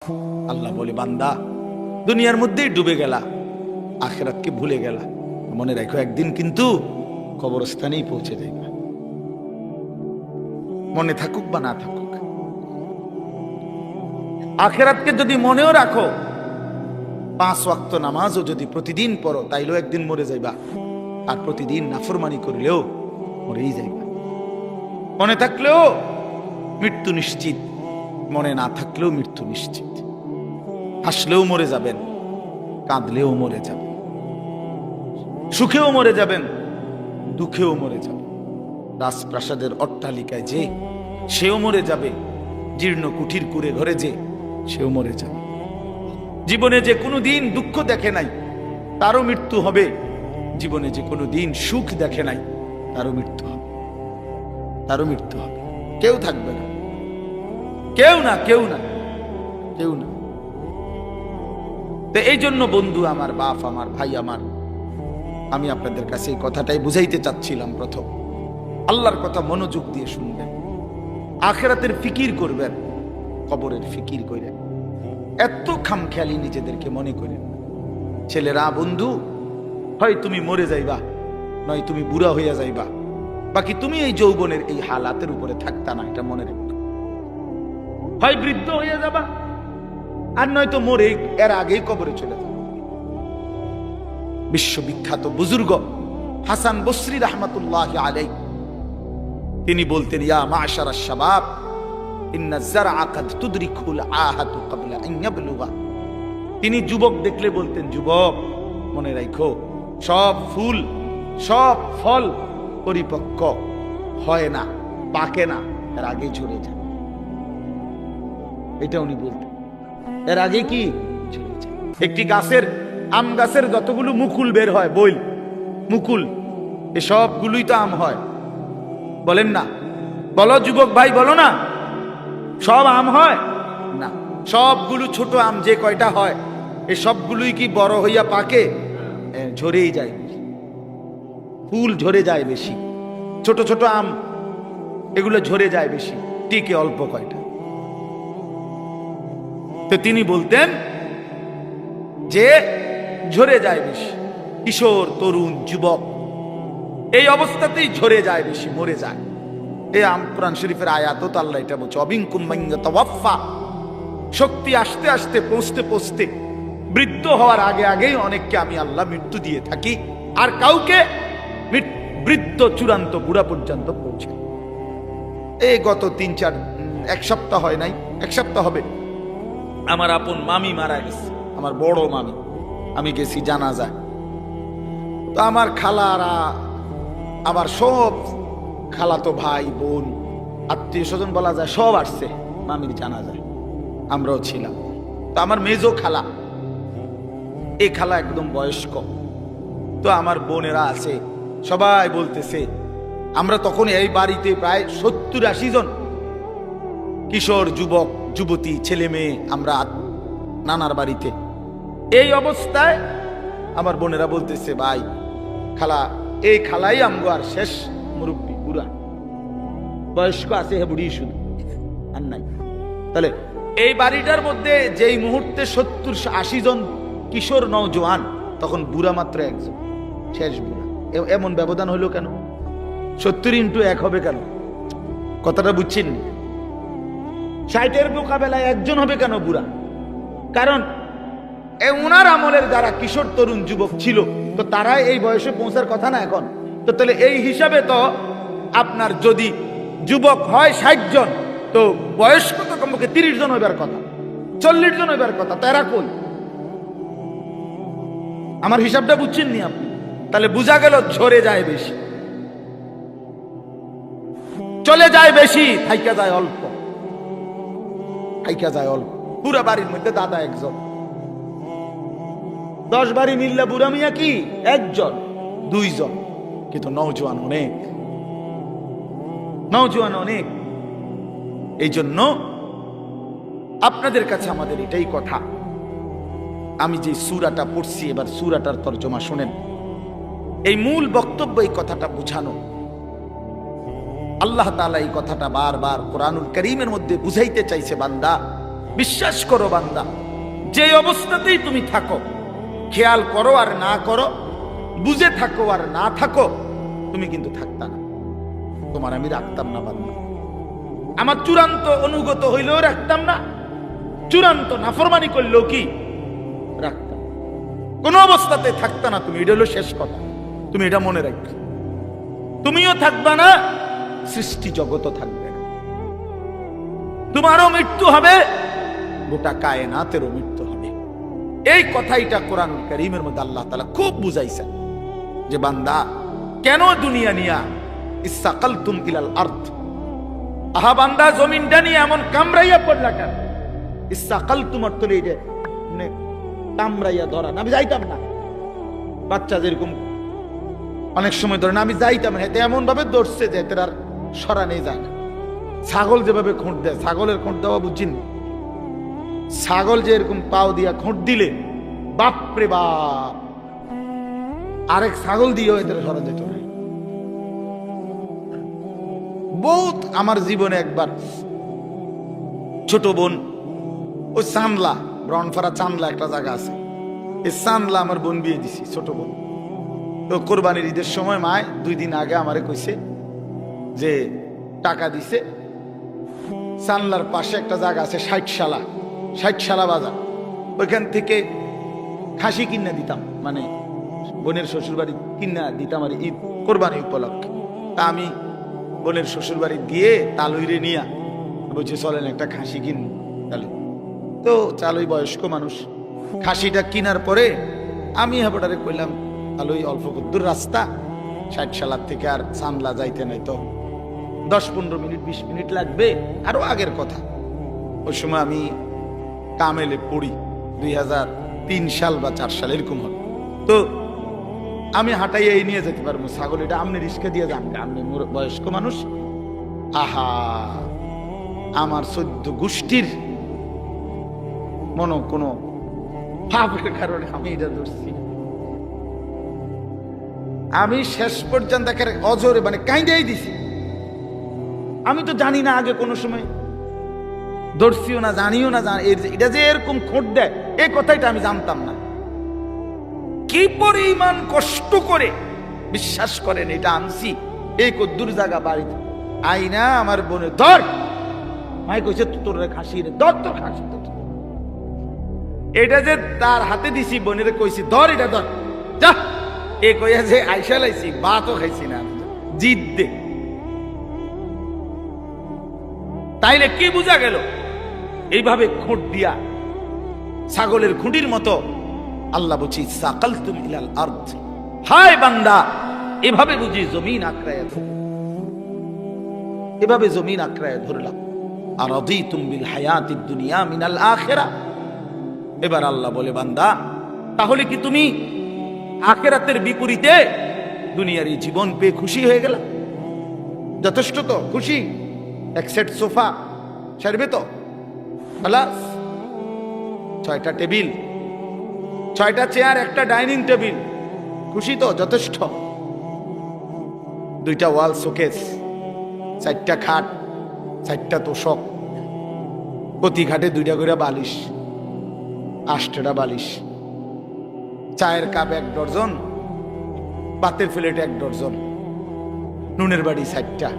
আল্লাহ বলে, বান্দা দুনিয়ার মধ্যেই ডুবে গেলা, আখিরাতকে ভুলে গেলা, মনে রাখো একদিন কিন্তু কবরস্থানেই পৌঁছে যাইবা, মনে থাকুক বা না থাকুক। আখিরাতকে যদি মনেও রাখো, 5 ওয়াক্ত নামাজও যদি প্রতিদিন পড়ো, তাইলেও একদিন মরে যাইবা। আর প্রতিদিন নাফরমানি করলেও মরেই যাইবা। মনে থাকলেও মৃত্যু নিশ্চিত, মনে না থাকলেও মৃত্যু নিশ্চিত। হাসলেও মরে যাবেন, কাঁদলেও মরে যাবেন, সুখেও মরে যাবেন, দুঃখেও মরে যাবেন। রাজপ্রাসাদের অট্টালিকায় যে, সেও মরে যাবে। জীর্ণ কুঠির কুড়ে ঘরে যে, সেও মরে যাবে। জীবনে যে কোনো দিন দুঃখ দেখে নাই, তারও মৃত্যু হবে। জীবনে যে কোনো দিন সুখ দেখে নাই, তারও মৃত্যু হবে, তারও মৃত্যু হবে। কেউ থাকবে না, কেউ না, কেউ না, কেউ না। তো এই জন্য বন্ধু আমার, বাপ আমার, ভাই আমার, আমি আপনাদের কাছে এই কথাটাই বুঝাইতে চাচ্ছিলাম। প্রথম, আল্লাহর কথা মনোযোগ দিয়ে শুনবেন, আখিরাতের ফিকির করবেন, কবরের ফিকির করেন। এত খামখেয়ালি নিজেদেরকে মনে করেন। ছেলেরা, বন্ধু, হয় তুমি মরে যাইবা, নয় তুমি বুড়া হইয়া যাইবা। বাকি তুমি এই যৌবনের এই হালাতের উপরে থাকতা না, এটা মনে রাখবে। হয় বৃদ্ধ হইয়া যাবা, আর নয় তো মরে এর আগেই কবরে চলে যাবে। বিশ্ববিখ্যাত বুজুর্গ হাসান বসরি রাহমাতুল্লাহি আলাইহি, তিনি বলতেন, ইয়া মাশারাশ শাবাব ইন্না যারআ কাদ তুদরিকুল আহাতু ক্বাবলা আন ইয়াবলুগা। তিনি যুবক দেখলে বলতেন, যুবক মনে রাখো, সব ফুল, সব ফল পরিপক্ক হয় না, পাকে না, এর আগে ঝরে যায়। এটা উনি বলতেন, এর আগে কি ঝরে যায়। একটি গাছের, আম গাছের যতগুলো মুকুল বের হয়, বইল মুকুল, এ সবগুলোই তো আম হয়, বলেন না? বলো যুবক ভাই, বলো না, সব আম হয় না। সবগুলো ছোট আম যে কয়টা হয়, এ সবগুলোই কি বড় হইয়া পাকে? ঝরেই যায়, ফুল ঝরে যায় বেশি। ছোট ছোট আম এগুলো ঝরে যায় বেশি, টিকে অল্প কয়টা। তো তিনি বলতেন যে ঝরে যায় বেশি। কিশোর, তরুণ, যুবক এই অবস্থাতেই ঝরে যায় বেশি, মরে যায়। এই কোরআন শরীফের আয়াত তো আল্লাহ এটা বলছে, অবিনকুম মান ইয়াতাওয়াফা। শক্তি আসতে আসতে, পৌঁছতে পৌঁছতে, বৃদ্ধ হওয়ার আগে আগেই অনেককে আমি আল্লাহ মৃত্যু দিয়ে থাকি, আর কাউকে বৃদ্ধ চূড়ান্ত বুড়া পর্যন্ত পৌঁছে। এই গত 1 সপ্তাহ হয় নাই, 1 সপ্তাহ হবে, আমার আপন মামি মারা গেছে, আমার বড় মামি। আমি গেছি জানাজায়। তো আমার খালারা, আমার সব খালাতো ভাই বোন, আত্মীয় স্বজন বলা যায়, সব আসছে মামির জানাজায়। আমরাও ছিলাম। তো আমার মেজো খালা, এই খালা একদম বয়স্ক। তো আমার বোনেরা আছে, সবাই বলতেছে, আমরা তখন এই বাড়িতে প্রায় 70-80 জন কিশোর, যুবক, যুবতী, ছেলে মেয়ে, আমরা নানার বাড়িতে। এই অবস্থায় আমার বোনেরা বলতেছে, ভাই খালা, এই খালাই আমগো আর শেষ মুরব্বী, বুড়া বয়স্ক আছে, হে বুড়ি শুধু, আর নাই। তাহলে এই বাড়িটার মধ্যে যেই মুহূর্তে 70-80 জন কিশোর নওজোয়ান, তখন বুড়া মাত্র একজন, শেষ বুড়া। এমন ব্যবধান হলো কেন? 70 × 1 হবে কেন? কথাটা বুঝছেন? 60-এর মোকাবেলায় একজন হবে কেন বুড়া? কারণ ওনার আমলের যারা কিশোর, তরুণ, যুবক ছিল, তো তারা এই বয়সে পৌঁছার কথা না এখন। তো তাহলে এই হিসাবে তো আপনার যদি যুবক হয় 60 জন, তো বয়স্ক তো কমপক্ষে 30 জন হইবার কথা, 40 জন হইবার কথা। তারা কই? আমার হিসাবটা বুঝছেন নি আপনি? তাহলে বোঝা গেল ঝরে যায় বেশি, চলে যায় বেশি, থাইকা যায় অল্প, থাইকা যায় অল্প। পুরা বাড়ির মধ্যে দাদা একজন, 10 বাড়ি মিললে বুড়া মিয়া কি 1 জন 2 জন, কিন্তু নওজোয়ান অনেক, নওজোয়ান অনেক। এই জন্য আপনাদের কাছে আমাদের এটাই কথা। আমি যে সূরাটা পড়ছি, এবার সূরাটার তরজমা শুনেন। এই মূল বক্তব্য এই কথাটা বুঝানো। আল্লাহ তাআলা এই কথাটা বারবার কোরআনুল কারীমের মধ্যে বুঝাইতে চাইছে, বান্দা বিশ্বাস করো বান্দা, যে অবস্থাতেই তুমি থাকো, খেয়াল করো আর না করো, বুঝে থাকো আর না থাকো, তুমি কিন্তু থাকতা না। তোমার আমি রাখতাম না বান্দা, আমার চূড়ান্ত অনুগত হইলেও রাখতাম না, চূড়ান্ত নাফরমানি করলেও কি রাখতাম, কোন অবস্থাতে থাকতা না তুমি। এটা হলো শেষ কথা, তুমি এটা মনে রাখবে। তুমিও থাকবা না, সৃষ্টি জগতও থাকবে না। তোমারও মৃত্যু হবে, গোটা কায়নাতেরও মৃত্যু হবে। এই কথাইটা কোরআন কারীমের মধ্যে আল্লাহ তাআলা খুব বুঝাইছেন যে বান্দা কেন দুনিয়া নিয়া ইসসাকালতুম ইলাল আরদ, আহা বান্দা জমিনটা নিয়ে এমন কামড়াইয়া পড়লা কেন? ইসসাকালতুম অর্থ এই যে মানে কামড়াইয়া ধরা। আমি যাইতাম না, বাচ্চা যেরকম অনেক সময় ধরে না, আমি যাইতাম না, এতে এমন ভাবে ধরছে যে এতে আর সরানে যায় না। ছাগল যেভাবে খুঁট দেয়, ছাগলের খুঁট দেওয়া বুঝিন, ছাগল যে এরকম পাও দিয়া খুঁট দিলে বাপরে বাপ, আরেক ছাগল দিয়েও এতে সরা যেত না। বহুত আমার জীবনে একবার ছোট বোন, ওই চান্দলা, ব্রনফারা চান্দলা একটা জায়গা আছে, এই চান্দলা আমার বোন বিয়ে দিছি, ছোট বোন। তো কোরবানির ঈদের সময় মায় 2 দিন আগে আমারে কইছে যে টাকা দিছে, চান্দলার পাশে একটা জায়গা আছে 60 বাজার, ওইখান থেকে খাসি কিনা দিতাম, মানে বোনের শ্বশুর বাড়ি কিনা দিতাম আর ঈদ কোরবানি উপলক্ষে। তা আমি বোনের শ্বশুর বাড়ি গিয়ে তালুইরে নিয়া বলছি চলেন একটা খাসি কিন। তাহলে তো চালুই বয়স্ক মানুষ, খাসিটা কিনার পরে আমি হাবটারে কইলাম তালুই অল্প দূর রাস্তা, 60 থেকে আর চান্দলা যাইতে নাই তো 10-15 মিনিট 20 মিনিট লাগবে, আরো আগের কথা। ওই সময় আমি কামেলে পড়ি, 2003 সাল বা 4 সাল এরকম হবে। তো আমি হাঁটাইয়া এই নিয়ে যেতে পারবো ছাগল, এটা আপনি রিস্কে দিয়ে যান, আপনি বয়স্ক মানুষ। আহা, আমার 14 গোষ্ঠীর মনে কোনো পাপের কারণে আমি এটা ধরছি। আমি শেষ পর্যন্ত অজরে মানে কাইন্দাই দিছি। আমি তো জানি না আগে কোনো সময় ধরছিও না, জানিও না, এটা যে এরকম খোঁট দেয় এই কথাটা আমি জানতাম না। কি পরিমাণ কষ্ট করে বিশ্বাস করেন এটা আনছি, এই কদ্দুর জায়গা বাড়িতে আইনা আমার বোনে ধর, মাই কইছে তোর খাসি রে ধর, তোর খাসি। এটা যে তার হাতে দিছি, বোনের কইছি ধর, এটা ধর যা, এ কইয়া যে আইসা লাইছি, ভাতও খাইছি না, জিদ দে। তাইলে কি বোঝা গেল? এইভাবে খুঁট দিয়া ছাগলের খুঁটির মতো আল্লাহ বলছি সাকালতুম ইলাল আরদ, হায় বান্দা এভাবে বুঝি জমিন আঁকড়ায় ধরো, এভাবে জমিন আঁকড়ায় ধরলাম। আর রাদিতুম বিল হায়াতিদ দুনিয়া মিনাল আখিরাহ। এবার আল্লাহ বলে বান্দা তাহলে কি তুমি আখিরাতের বিপরীতে দুনিয়ার এই জীবন পেয়ে খুশি হয়ে গেল? যথেষ্ট তো খুশি? এক সেট সোফা সারবে তো, খালাস। 6টা টেবিল, 6টা চেয়ার, একটা ডাইনিং টেবিল, খুশি তো? যথেষ্ট। 2টা ওয়াল শোকেস, 4টা খাট, 4টা তোষক, প্রতি খাটে 2টা করে বালিশ, 8টা বালিশ, চায়ের কাপ 1 ডজন, পাতের প্লেট 1 ডজন, নুনের বাড়ি 4টা,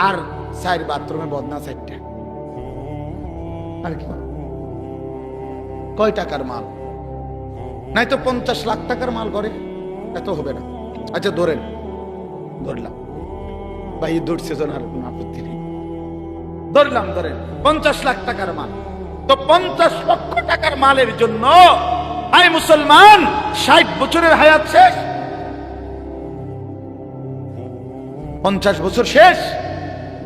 আর 4 বাথরুমে বদনা 4টা। আর কি কয় টাকার মাল? নাই তো 50 লাখ টাকার মাল করে, এত হবে না। আচ্ছা ধরেন, ধরলাম ভাই, ধরছে জন আর কোন আপত্তি নেই, ধরলাম, ধরেন 50 লাখ টাকার মাল। তো 50 লক্ষ টাকার মালের জন্য আই মুসলমান 60 বছরের হায়াত শেষ, 50 বছর শেষ।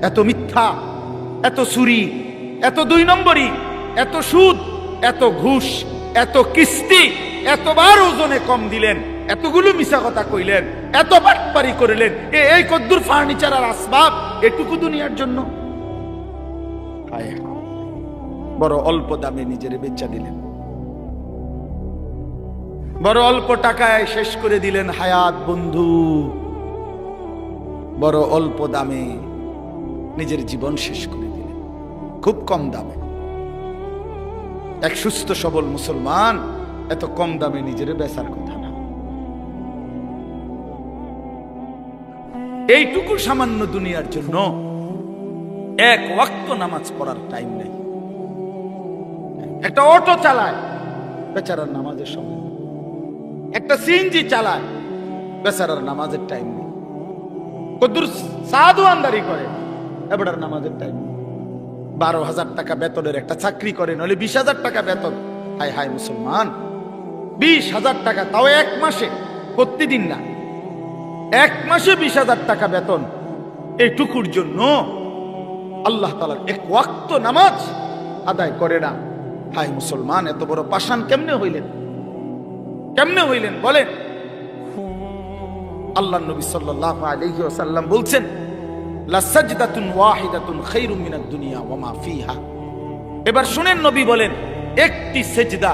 এত মিথ্যা, এত চুরি, এত 2 নম্বরি, এত সুদ, এত ঘুষ, এত কিস্তি, এতবার ওজনে কম দিলেন, এতগুলো মিছা কথা কইলেন, এত বাটপারি করলেন, এই কদ্দুর ফার্নিচার আর আসবাব এটুকু দুনিয়ার জন্য। বড় অল্প দামে নিজের বেচা দিলেন, বড় অল্প টাকায় শেষ করে দিলেন হায়াত বন্ধু, বড় অল্প দামে নিজের জীবন শেষ করে দিলেন, খুব কম দামে। এক সুস্থ সবল মুসলমান এত কম দামে নিজের বেচার কথা না। এইটুকু সামান্য দুনিয়ার জন্য এক ওয়াক্ত নামাজ পড়ার টাইম নেই। একটা অটো চালায়, বেচারার নামাজের সময়। একটা সিএনজি চালায়, বেচারার নামাজের টাইম নেই। কদ্দুর সাধু আন্দারি করে, এবার নামাজের টাইম নেই। 12,000 টাকা বেতনের একটা চাকরি করে, নইলে 20,000 টাকা বেতন। হায় হায় মুসলমান, 20,000 টাকা, তাও এক মাসে, প্রতিদিন না, এক মাসে 20,000 টাকা বেতন। এইটুকুর জন্য আল্লাহ তাআলার এক ওয়াক্ত নামাজ আদায় করে না। হায় মুসলমান, এত বড় পাষাণ কেমনে হইলেন? কেমনে হইলেন বলেন? আল্লাহ নবী সাল্লাল্লাহু আলাইহি ওয়াসাল্লাম বলছেন, লা সাজদাতুন ওয়াহিদাতুন খায়রুম মিনাদ দুনিয়া ওয়া মা ফিহা। এবার শুনেন, নবী বলেন, একটি সেজদা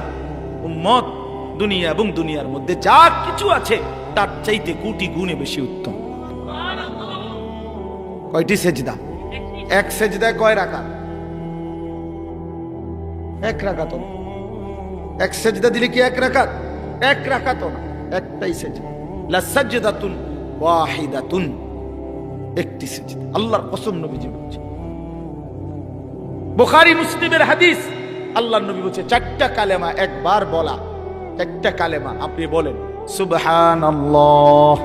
উম্মত দুনিয়া এবং দুনিয়ার মধ্যে যা কিছু আছে তার চাইতে কোটি গুণে বেশি উত্তম। কয়টি সেজদা? এক সেজদায় কয় রাকাত? এক রাকাত। এক সেজদা দিলে কি এক রাকাত? এক রাকাত না, একটাই সেজদা। লা সাজদাতুন ওয়াহিদাতুন, একটি সেজদা। আল্লাহর কসম নবীজি বলছে, বুখারী মুসলিমের হাদিস। আল্লাহর নবী বলছে, চারটা কালেমা একবার বলা, একটা কালেমা আপনি বলেন, সুবহানাল্লাহ,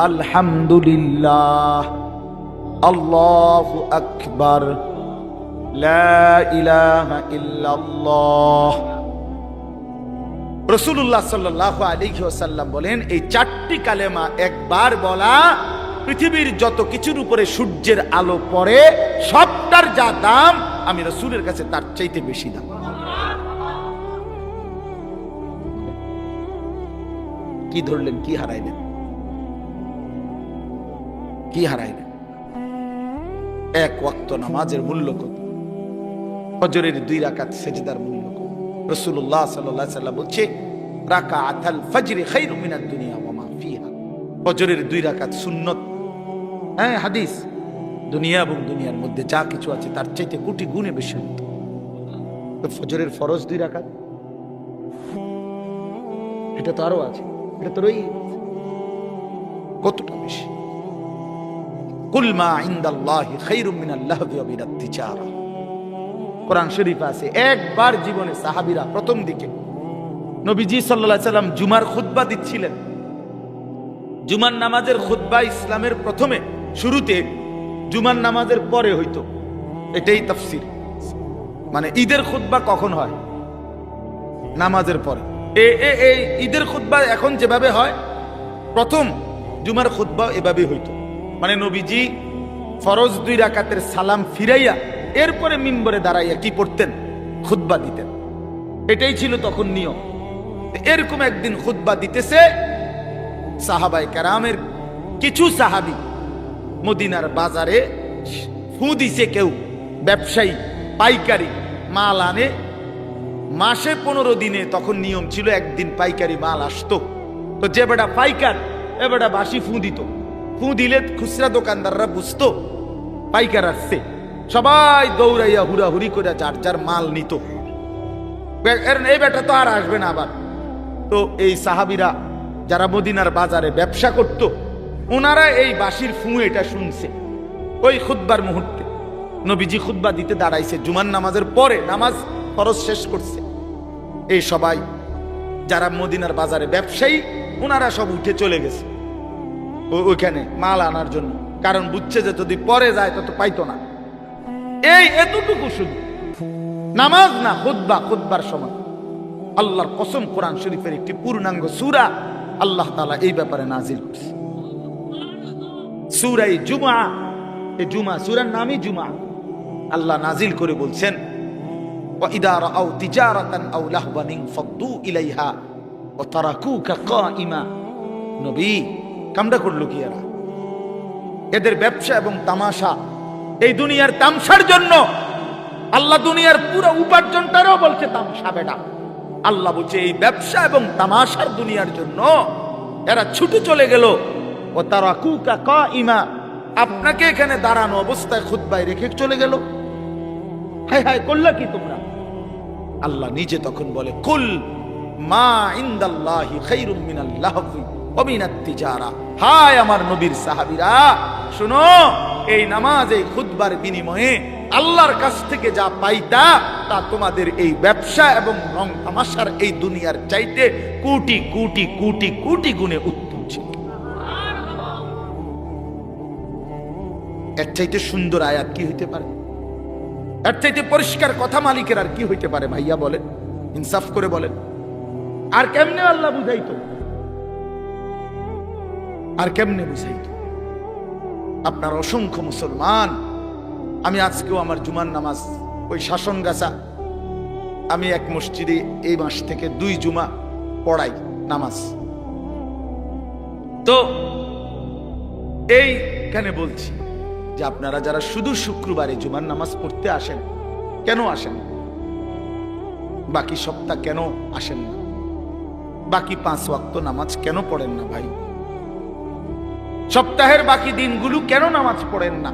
আলহামদুলিল্লাহ, আল্লাহু আকবার, লা ইলাহা ইল্লাল্লাহ। রাসূলুল্লাহ সাল্লাল্লাহু আলাইহি ওয়াসাল্লাম বলেন, এই চারটি কালেমা একবার বলা পৃথিবীর যত কিছুর উপরে সূর্যের আলো পড়ে সবটার যা দাম, আমি রাসূলের কাছে তার চাইতে বেশি দাম। কি ধরলেন? কি হারাইলেন? কি হারাইলেন? এক ওয়াক্ত নামাজের মূল্য কত? ফজরের 2 রাকাত সেজদার মূল্য কত? রাসূলুল্লাহ সাল্লাল্লাহু আলাইহি ওয়াসাল্লাম বলছে, রাকাআতুল ফজর খায়রুম মিনাদ দুনিয়া ওয়া মা ফিহা। ফজরের 2 রাকাত সুন্নত, হ্যাঁ হাদিস, দুনিয়া এবং দুনিয়ার মধ্যে যা কিছু আছে তার চাইতে কোটি গুণে বেশি উত্তম। তো ফজরের ফরজ 2 রাকাত, এটা তো আরো আছে, এটা তো রই কতটা বেশি। কুল মা ইনদাল্লাহি খায়রুম মিনাল লাহবি ওয়া মিনাত তিজারা। কোরআন শরীফ আছে। একবার জীবনে সাহাবীরা প্রথম দিকে নবীজি সাল্লাল্লাহু আলাইহি সাল্লাম জুমার খুতবা দিচ্ছিলেন। জুমার নামাজের খুতবা ইসলামের প্রথমে শুরুতে জুমার নামাজের পরে হইতো, এটাই তাফসীর। মানে ঈদের খুতবা কখন হয়? নামাজের পরে। এই ঈদের খুতবা এখন যেভাবে হয়, প্রথম জুমার খুতবা এভাবে হইতো। মানে নবীজি ফরজ 2 রাকাতের সালাম ফিরাইয়া এরপরে মিম্বরে দাঁড়াইয়া কি পড়তেন? খুতবা দিতেন। এটাই ছিল তখন নিয়ম। এরকম একদিন খুতবা দিতেছে, সাহাবায়ে কেরামের কিছু সাহাবী মদিনার বাজারে ফু দিছে। কেউ ব্যবসায়ী পাইকারি মাল আনে, মাসে 15 দিনে তখন নিয়ম ছিল একদিন পাইকারি মাল আসতো। তো যে বেটা পাইকার, এ বেটা বাসি ফু দিত। ফু দিলে খুচরা দোকানদাররা বুঝতো পাইকার আসছে, সবাই দৌড়াইয়া হুড়াহুড়ি করে যার যার মাল নিত। এই বেটা তো আর আসবে না আবার। তো এই সাহাবীরা যারা মদিনার বাজারে ব্যবসা করত, ওনারা এই বাঁশির ফু এটা শুনছে। ওই খুতবার মুহূর্তে নবীজি খুতবা দিতে দাঁড়াইছে, জুমার নামাজের পরে, নামাজ ফরজ শেষ করছে। এই সবাই যারা মদিনার বাজারে ব্যবসায়ী, ওনারা সব উঠে চলে গেছে ওইখানে মাল আনার জন্য। কারণ বুঝছে যে যদি পরে যায় তত পাইতো না। এই এতটুকু শুধু নামাজ না, খুতবা, খুতবার সময় আল্লাহর কসম, কোরআন শরীফের একটি পূর্ণাঙ্গ সূরা আল্লাহ তাআলা এই ব্যাপারে নাজিল করছে। সূরা জুমআ, এই জুমআ সূরার নামই জুমআ। আল্লাহ নাজিল করে বলছেন, ওয়া ইদা রাআউ তিজারাতান আও লাহওয়ান ফাদ্দু ইলাইহা ওয়া তারাকুকা কাইমা। নবী কামটা করলো কি এরা? এদের ব্যবসা এবং তামাশা, এই দুনিয়ার তামসার জন্য আল্লাহ দুনিয়ার পুরো উপার্জনটারও বলছে তামসা। বেটা আল্লাহ বলছে এই ব্যবসা এবং তামাশার দুনিয়ার জন্য এরা ছুটে চলে গেল। ও তারাকুকা কাইমা, আপনাকে এখানে দাঁড়ানো অবস্থায় খুতবায় রেখে চলে গেল। হায় হায়, করলা কি তোমরা? আল্লাহ নিজে তখন বলে, কুল মা ইনদাল্লাহি খায়রুম মিনাল লাহবি ওয়া মিনাত তিজারা। হায় আমার নবীর সাহাবীরা, শুনো, এই নামাজ, এই খুতবার বিনিময়ে আল্লাহর কাছ থেকে যা পাইতা তা তোমাদের এই ব্যবসা এবং রং তামাশার এই দুনিয়ার চাইতে কোটি কোটি কোটি কোটি গুণে উত্তম ছিল। এর চাইতে সুন্দর আয়াত কি হইতে পারে? এর চাইতে পরিষ্কার কথা মালিকের আর কি হইতে পারে? ভাইয়া বলেন, ইনসাফ করে বলেন। আর কেমনে আল্লাহ বুঝাইতো? আর কেমনে বুঝাইতো? আপনার অসংখ্য মুসলমান, আমি আজকেও আমার জুমার নামাজ ওই শাসনগাছা, আমি এক মসজিদে এই মাস থেকে 2 জুমা পড়াই নামাজ। তো এইখানে বলছি যে আপনারা যারা শুধু শুক্রবারে জুমার নামাজ পড়তে আসেন, কেন আসেন? বাকি সপ্তাহ কেন আসেন না? বাকি 5 ওয়াক্ত নামাজ কেন পড়েন না ভাই? সপ্তাহের বাকি দিনগুলো কেন নামাজ পড়েন না?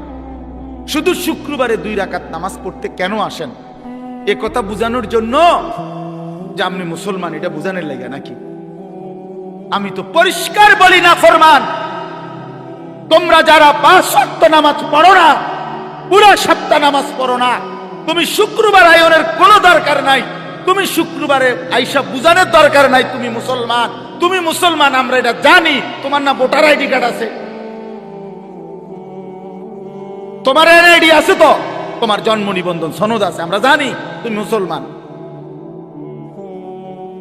শুধু শুক্রবারে 2 রাকাত নামাজ পড়তে কেন আসেন? এ কথা বুঝানোর জন্য যে আপনি মুসলমান, এটা বুঝানোর লাগে নাকি? আমি তো পরিষ্কার বলি না ফরমান, তোমরা যারা 5 ওয়াক্ত নামাজ পড়ো না, পুরো সপ্তাহ নামাজ পড়ো না, তুমি শুক্রবার আয়োনের কোনো দরকার নাই, তুমি শুক্রবারে আইসা বুঝানোর দরকার নাই তুমি মুসলমান। তুমি মুসলমান, আমরা এটা জানি। তোমার না ভোটার আইডি কার্ড আছে? তোমার এনআইডি আছে তো? তোমার জন্ম নিবন্ধন সনদ আছে? আমরা জানি তুমি মুসলমান।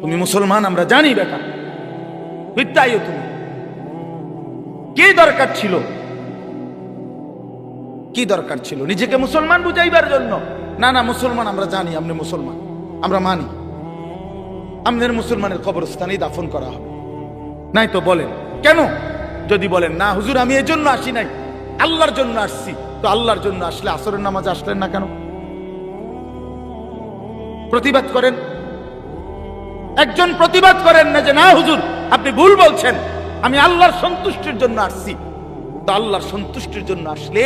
তুমি মুসলমান, আমরা জানি বেটা। মিথ্যাইও তুমি। কি দরকার ছিল? কি দরকার ছিল নিজেকে মুসলমান বুঝাইবার জন্য? না না, মুসলমান আমরা জানি, আপনি মুসলমান, আমরা মানি। আমাদের মুসলমানের কবরস্থানেই দাফন করা হবে, নাই তো বলেন কেন? যদি বলেন না হুজুর আমি এই জন্য আসি নাই, আল্লাহর জন্য আসছি, তো আল্লাহর জন্য আসলে আসরের নামাজে আসলেন না কেন? প্রতিবাদ করেন। একজন প্রতিবাদ করেন না যে না হুজুর আপনি ভুল বলছেন, আমি আল্লাহর সন্তুষ্টির জন্য আসছি। তো আল্লাহর সন্তুষ্টির জন্য আসলে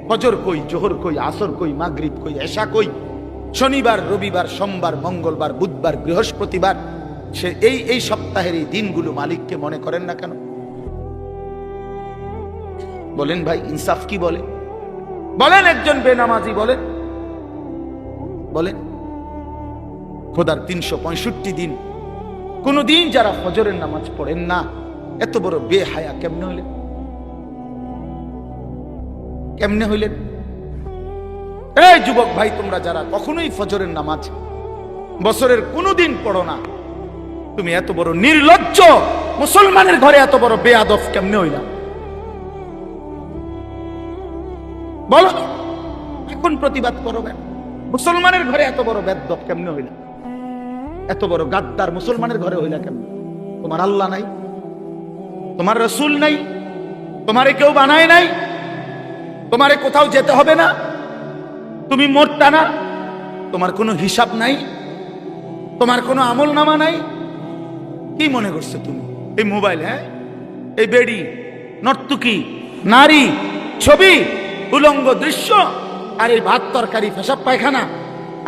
ফজর কই, জোহর কই, আসর কই, মাগরিব কই, এশা কই, শনিবার, রবিবার, সোমবার, মঙ্গলবার, বুধবার, বৃহস্পতিবার, সে এই সপ্তাহের এই দিনগুলো মালিককে মনে করেন না কেন? বলেন ভাই, ইনসাফ কি বলে? বলেন একজন বেনামাজি, বলেন বলেন খোদার 365 দিন কোন দিন যারা ফজরের নামাজ পড়েন না, এত বড় বেহায়া কেমনে হইলেন? কেমনে হইলেন? এই যুবক ভাই, তোমরা যারা কখনোই ফজরের নামাজ বছরের কোনোদিন পড়ো না, তুমি এত বড় নির্লজ্জ মুসলমানের ঘরে এত বড় বেয়াদব কেমনে হইলা? বলো, এখন প্রতিবাদ করবেন। মুসলমানের ঘরে এত বড় বেয়াদব কেমনে হইলা? এত বড় গাদ্দার মুসলমানের ঘরে হইলা কেমনে? তোমার আল্লাহ নাই, তোমার রসুল নাই, তোমারে কেউ বানায় নাই, তোমারে কোথাও যেতে হবে না, তুমি মোটটা না, তোমার কোনো হিসাব নাই, তোমার কোনো আমল নামা নাই। কি মনে করছো তুমি? এই মোবাইল, হ্যাঁ, এই বেড়ি, নর্তুকি, নারী, ছবি, উলঙ্গ দৃশ্য, আর এই ভাত তরকারি, পেশাব পায়খানা,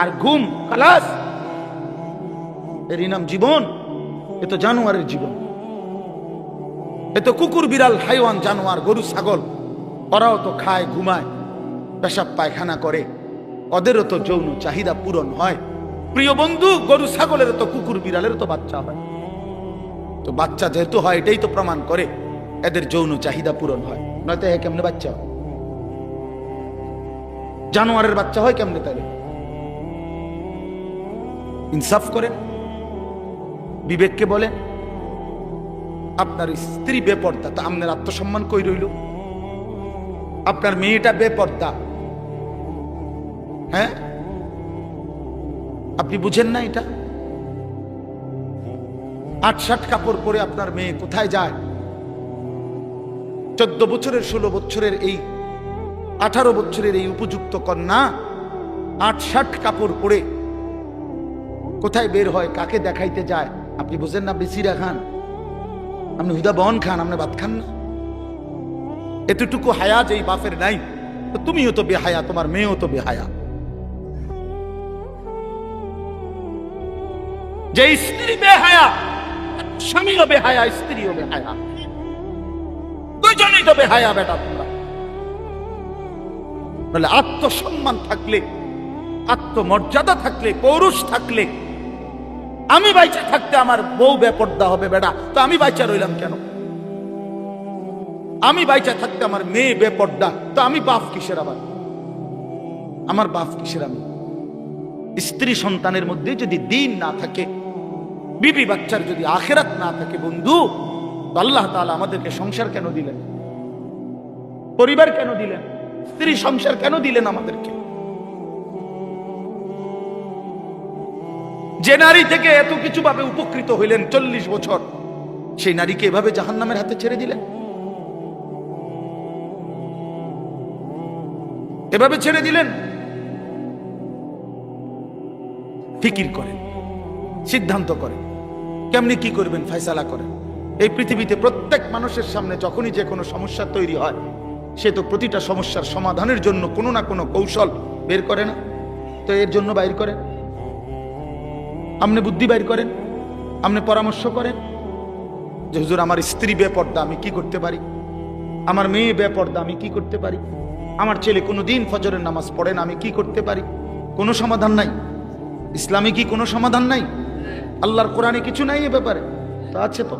আর ঘুম, খালাস, এরই নাম জীবন? এ তো জানোয়ারের জীবন। এ তো কুকুর, বিড়াল, হাইওয়ান, জানোয়ার, গরু, ছাগল, ওরাও তো খায়, ঘুমায়, পেশাব পায়খানা করে, ওদেরও তো যৌন চাহিদা পূরণ হয়। প্রিয় বন্ধু, গরু ছাগলের তো, কুকুর বিড়ালের তো বাচ্চা হয়। তো বাচ্চা যেহেতু হয়, এটাই তো প্রমাণ করে এদের যৌন চাহিদা পূরণ হয়, নয়তো এ কেমনে বাচ্চা হয়? জানোয়ারের বাচ্চা হয় কেমনে তাহলে? ইনসাফ করেন, বিবেককে বলেন। আপনার স্ত্রী বেপর্দা, তা আপনার আত্মসম্মান কই রইল? আপনার মেয়েটা বেপর্দা, হ্যাঁ, আপনি বুঝেন না এটা? 8-7 কাপড় পরে আপনার মেয়ে কোথায় যায়? 14 বছরের, 16 বছরের, এই 18 বছরের এই উপযুক্ত কন্যা 8-7 কাপড় পরে কোথায় বের হয়, কাকে দেখাইতে যায়? আপনি বুঝেন না? বিসিরা খান, আপনি হুদা বন খান, আপনি ভাত খান না? এতটুকু হায়া যে বাপের নাই, তুমিও তো বেহায়া, তোমার মেয়েও তো বেহায়া। যে স্ত্রী বেহায়া, স্বামীও বেহায়া, স্ত্রীও বেহায়া, দুইজনেই তো বেহায়া বেটা তোমরা। বলে আত্মসম্মান থাকলে, আত্মমর্যাদা থাকলে, পৌরুষ থাকলে, আমি বাইচা থাকতে আমার বউ বেপর্দা হবে বেটা, তো আমি বাইচা রইলাম কেন? আমি বাইচা থাকতে আমার মেয়ে বেপর্দা, তো আমি বাপ কিসের? আবার আমার বাপ কিসের? আমি স্ত্রী সন্তানের মধ্যে যদি দ্বীন না থাকে, বিবি বাচ্চার যদি আখিরাত না থাকে বন্ধু, তো আল্লাহ তাআলা আমাদেরকে সংসার কেন দিলেন? পরিবার কেন দিলেন? স্ত্রী সংসার কেন দিলেন আমাদেরকে? যে নারী থেকে এত কিছু ভাবে উপকৃত হইলেন 40 বছর, সেই নারীকে এভাবে জাহান্নামের হাতে ছেড়ে দিলেন, এভাবে ছেড়ে দিলেন। ফিকির করেন, সিদ্ধান্ত করেন, কেমনি কি করবেন, ফয়সালা করেন। এই পৃথিবীতে প্রত্যেক মানুষের সামনে যখনই যে কোনো সমস্যা তৈরি হয়, সে তো প্রতিটা সমস্যার সমাধানের জন্য কোনো না কোনো কৌশল বের করে না? তো এর জন্য বাইর করেন, আপনি বুদ্ধি বাইর করেন, আপনি পরামর্শ করেন যে হুজুর আমার স্ত্রী বেপর্দা, আমি কি করতে পারি? আমার মেয়ে বেপর্দা, আমি কি করতে পারি? আমার ছেলে কোনোদিন ফজরের নামাজ পড়ে না, আমি কি করতে পারি? কোনো সমাধান নাই। ইসলামে কি কোনো সমাধান নাই? আল্লাহর কোরআনে কিছু নাই এ ব্যাপারে? তো আছে, তো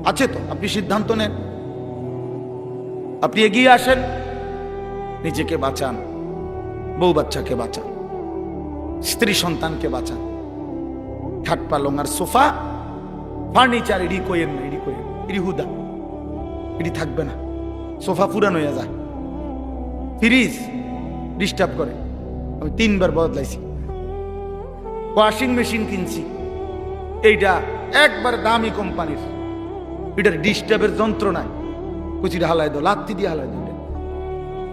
আছে, তো আপনি সিদ্ধান্ত নেন, আপনি এগিয়ে আসেন, নিজেকে বাঁচান, বউ বাচ্চাকে বাঁচান, স্ত্রী সন্তানকে বাঁচান। খাট পালং আর সোফা ফার্নিচার এডি কইেন না, এডি কইেন, এডি হুদা, এডি থাকবে না। সোফা পুরান হয়ে যায়, ফ্রিজ ডিস্টার্ব করে, আমি 3 বার বদলাইছি। ওয়াশিং মেশিন কিনছি, এইটা একবার দামি কোম্পানির, এটার ডিস্টার্বের যন্ত্র নাই, কুচিটা হালাই দাও, লাত্তি দিয়ে হালাই দাও,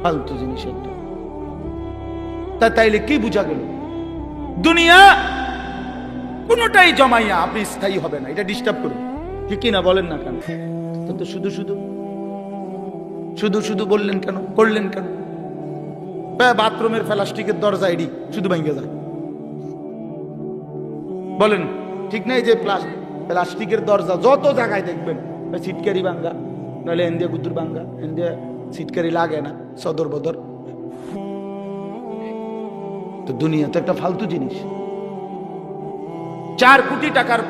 ফালতু জিনিস একটা। তাইলে কি বুঝা গেল? দুনিয়া কোনটাই জমাইয়া আপনি স্থায়ী হবে না, এটা ডিস্টার্ব করবে, ঠিক কিনা বলেন না কেন? তো শুধু শুধু শুধু শুধু বললেন কেন, করলেন কেন? বাথরুমের প্লাস্টিকের দরজা এডি শুধু ভেঙে যায়, বলেন ঠিক নাই? যে প্লাস্টিকের দরজা যত জায়গায় দেখবেন, সিটকারি ভাঙ্গা, নইলে এন্দিয়া গুদুর ভাঙ্গা, এন্দিয়া সিটকারি লাগে না, সদর বদর। তো দুনিয়া তো একটা ফালতু জিনিস। 4 কোটি টাকার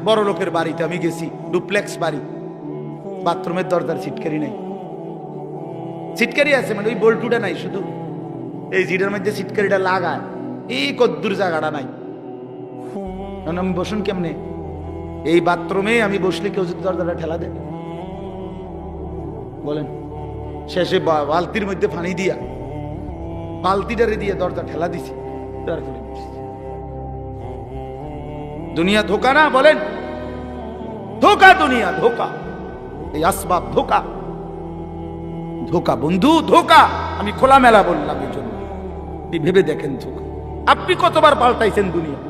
বড় লোকের বাড়িতে আমি গেছি, ডুপ্লেক্স বাড়ি, বাথরুমের দরজার সিটকারি নাই। সিটকারি আছে মানে ওই বল্টুটা নাই, শুধু এই জিটার মধ্যে সিটকারিটা লাগায়, এই কদ্দুর জায়গাটা নাই। আমি বসুন কেমনে? এই বাথরুমে আমি বসলে কেউ যদি দরজাটা ঠেলা দেয়, বলেন? শেষে বালতির মধ্যে পানি দিয়া, বালতিটারে দিয়ে দরজা ঠেলা দিছি, তারপরে দুনিয়া ধোকা না? বলেন ধোকা, দুনিয়া ধোকা, এই আসবাব ধোকা, ধোকা বন্ধু, ধোকা। আমি খোলামেলা বললাম এই জন্য, ভেবে দেখেন ধোকা। আপনি কতবার পাল্টাইছেন দুনিয়া?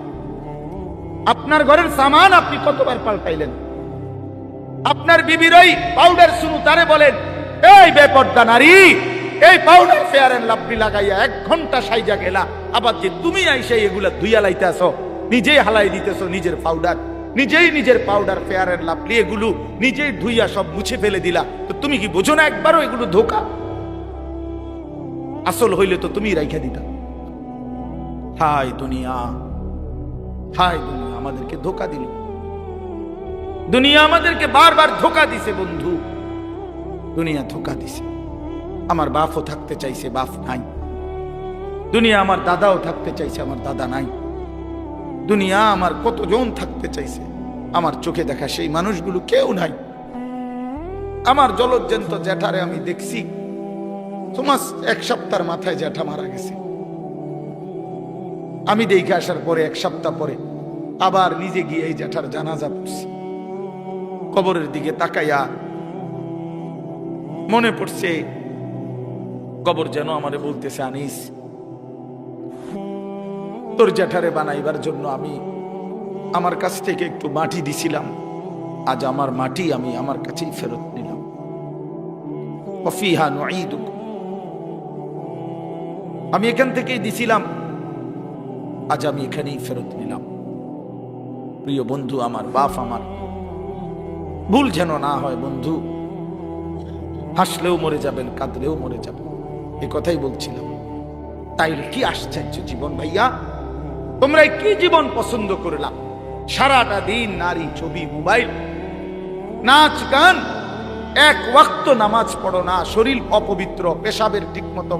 আপনার ঘরের সামান আপনি কতবার পাল্টাইলেন? আপনার বিবির ওই পাউডার শুনু, তারে বলেন এই বেপর্দা নারী, এই পাউডার ফেয়ার এন্ড লাভলি লাগাইয়া 1 ঘন্টা সাইজা গেলা, আবার যে তুমি আইসা এগুলা ধুইয়া লাইতেছ, নিজেই হালাই দিতেছ নিজের পাউডার, নিজের পাউডার ফেয়ার এন্ড লাভলি এগুলো নিজেই ধুইয়া সব মুছে ফেলে দিলা, তো তুমি কি বোঝো না একবারও এগুলো ধোকা? আসল হইলে তো তুমি রাইখা দিতা। হায় দুনিয়া, হায় দুনিয়া আমাদেরকে ধোকা দিল। দুনিয়া আমাদেরকে বারবার ধোকা দিছে বন্ধু, দুনিয়া ধোকা দিছে। আমার বাপও থাকতে চাইছে, বাপ নাই। দুনিয়া আমার দাদাও থাকতে চাইছে, আমার দাদা নাই। দুনিয়া আমার কতজন থাকতে চাইছে, আমার চোখে দেখা সেই মানুষগুলো কেউ নাই। আমার জলজ্জন্ত জ্যাঠারে আমি দেখছি, তোমার 1 সপ্তাহের মাথায় জ্যাঠা মারা গেছে। আমি দেখে আসার পরে 1 সপ্তাহ পরে আবার নিজে গিয়ে এই জ্যাঠার জানাজা পড়ছি। কবরের দিকে তাকাইয়া মনে পড়ছে, কবর যেন আমারে বলতেছে, আনিস তোর জ্যাঠারে বানাইবার জন্য আমি আমার কাছ থেকে একটু মাটি দিছিলাম, আজ আমার মাটি আমি আমার কাছেই ফেরত নিলাম। ওয়াফিহা নুঈদুকুম, আমি এখান থেকেই দিছিলাম, আজ আমি এখানেই ফেরত নিলাম। প্রিয় বন্ধু আমার, বাপ আমার, ভুল যেন না হয় বন্ধু। হাসলেও মরে যাবেন, কাঁদলেও মরে যাবেন, এ কথাই বলছিলাম। তাইলে কি আশ্চর্য জীবন ভাইয়া, তোমরা কি জীবন পছন্দ করলাম? সারাটা দিন নারী, ছবি, মোবাইল, নাচ গান, এক ওয়াক্ত নামাজ পড়ো না, শরীর অপবিত্র, পেশাবের ঠিকমতো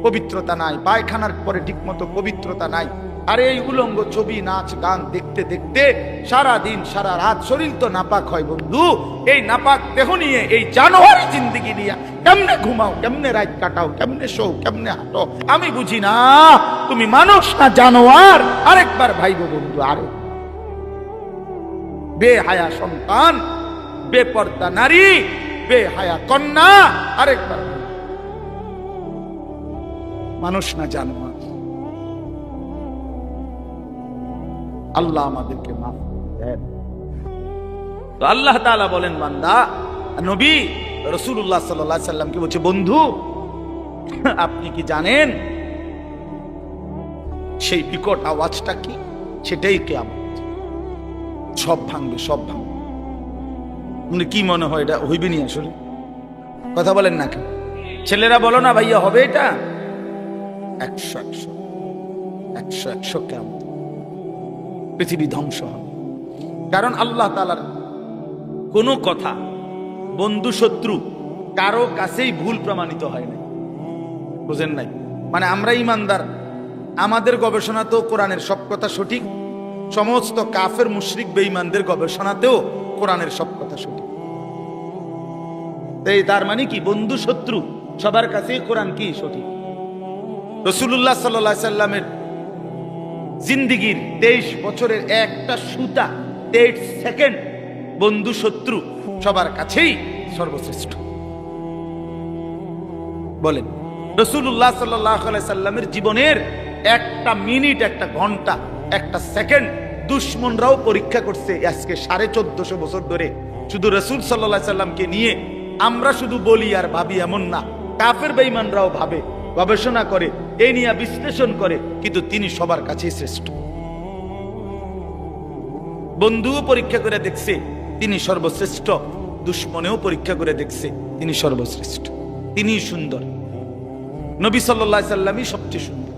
পবিত্রতা নাই, পায়খানার পরে ঠিকমতো পবিত্রতা নাই। আর এই উলঙ্গ ছবি, নাচ গান দেখতে দেখতে সারা দিন সারা রাত শরীর তো নাপাক হয় বন্ধু। এই নাপাক দেহ নিয়ে, এই জানোয়ারি জিন্দেগি নিয়ে কেমনে ঘুমাও, কেমনে রাত কাটাও, কেমনে শো, কেমনে হাঁটো, আমি বুঝি না। তুমি মানুষ না জানোয়ার? আরেকবার ভাইবো বন্ধু, আরে বেহায়া সন্তান, বেপর্দা নারী, বেহায়া কন্যা, আরেকবার মানুষ না জানোয়ার। আল্লাহ আমাদেরকে মাফ দেন। তো আল্লাহ তাআলা বলেন, বান্দা নবী রাসূলুল্লাহ সাল্লাল্লাহু আলাইহি সাল্লামকে বলছে, বন্ধু আপনি কি জানেন সেই বিকট আওয়াজটা কি? সেটাই কিয়ামত। সব ভাঙবে, সব ভাঙবে। মানে কি মনে হয় এটা হইবে নি? আসলে কথা বলেন না কেন? ছেলেরা বলো না ভাইয়া, হবে এটা? 100 কিয়ামত, পৃথিবী ধ্বংস হবে। কারণ আল্লাহ তাআলার কোন কথা বন্ধু শত্রু কারো কাছেই ভুল প্রমাণিত হয় না, বুঝেন নাই? মানে আমরা ইমানদার, আমাদের গবেষণাতেও কোরআনের সব কথা সঠিক, সমস্ত কাফের মুশরিক বেঈমানদের গবেষণাতেও কোরআনের সব কথা সঠিক। এই তার মানে কি, বন্ধু শত্রু সবার কাছেই কোরআন কি সঠিক। রাসূলুল্লাহ সাল্লাল্লাহু আলাইহি সাল্লামের জিন্দেগীর 23 বছরের একটা সুতা, 23 সেকেন্ড বন্ধু শত্রু সবার কাছেই সর্বশ্রেষ্ঠ। বলেন, রাসূলুল্লাহ সাল্লাল্লাহু আলাইহি সাল্লামের জীবনের একটা মিনিট, একটা ঘন্টা, একটা সেকেন্ড দুশমনরাও পরীক্ষা করছে। আজকে 1450 বছর ধরে শুধু রাসূল সাল্লাল্লাহু আলাইহি সাল্লামকে নিয়ে আমরা শুধু বলি আর ভাবি এমন না, কাফের বেঈমানরাও ভাবে, গবেষণা করে, এই নিয়ে বিশ্লেষণ করে, কিন্তু তিনি সবার কাছেই শ্রেষ্ঠ। বন্ধুও পরীক্ষা করে দেখছে তিনি সর্বশ্রেষ্ঠ, দুশ্মনেও পরীক্ষা করে দেখছে তিনি সর্বশ্রেষ্ঠ। তিনি সুন্দর, নবী সাল্লাল্লাহু আলাইহি সাল্লামই সবচেয়ে সুন্দর।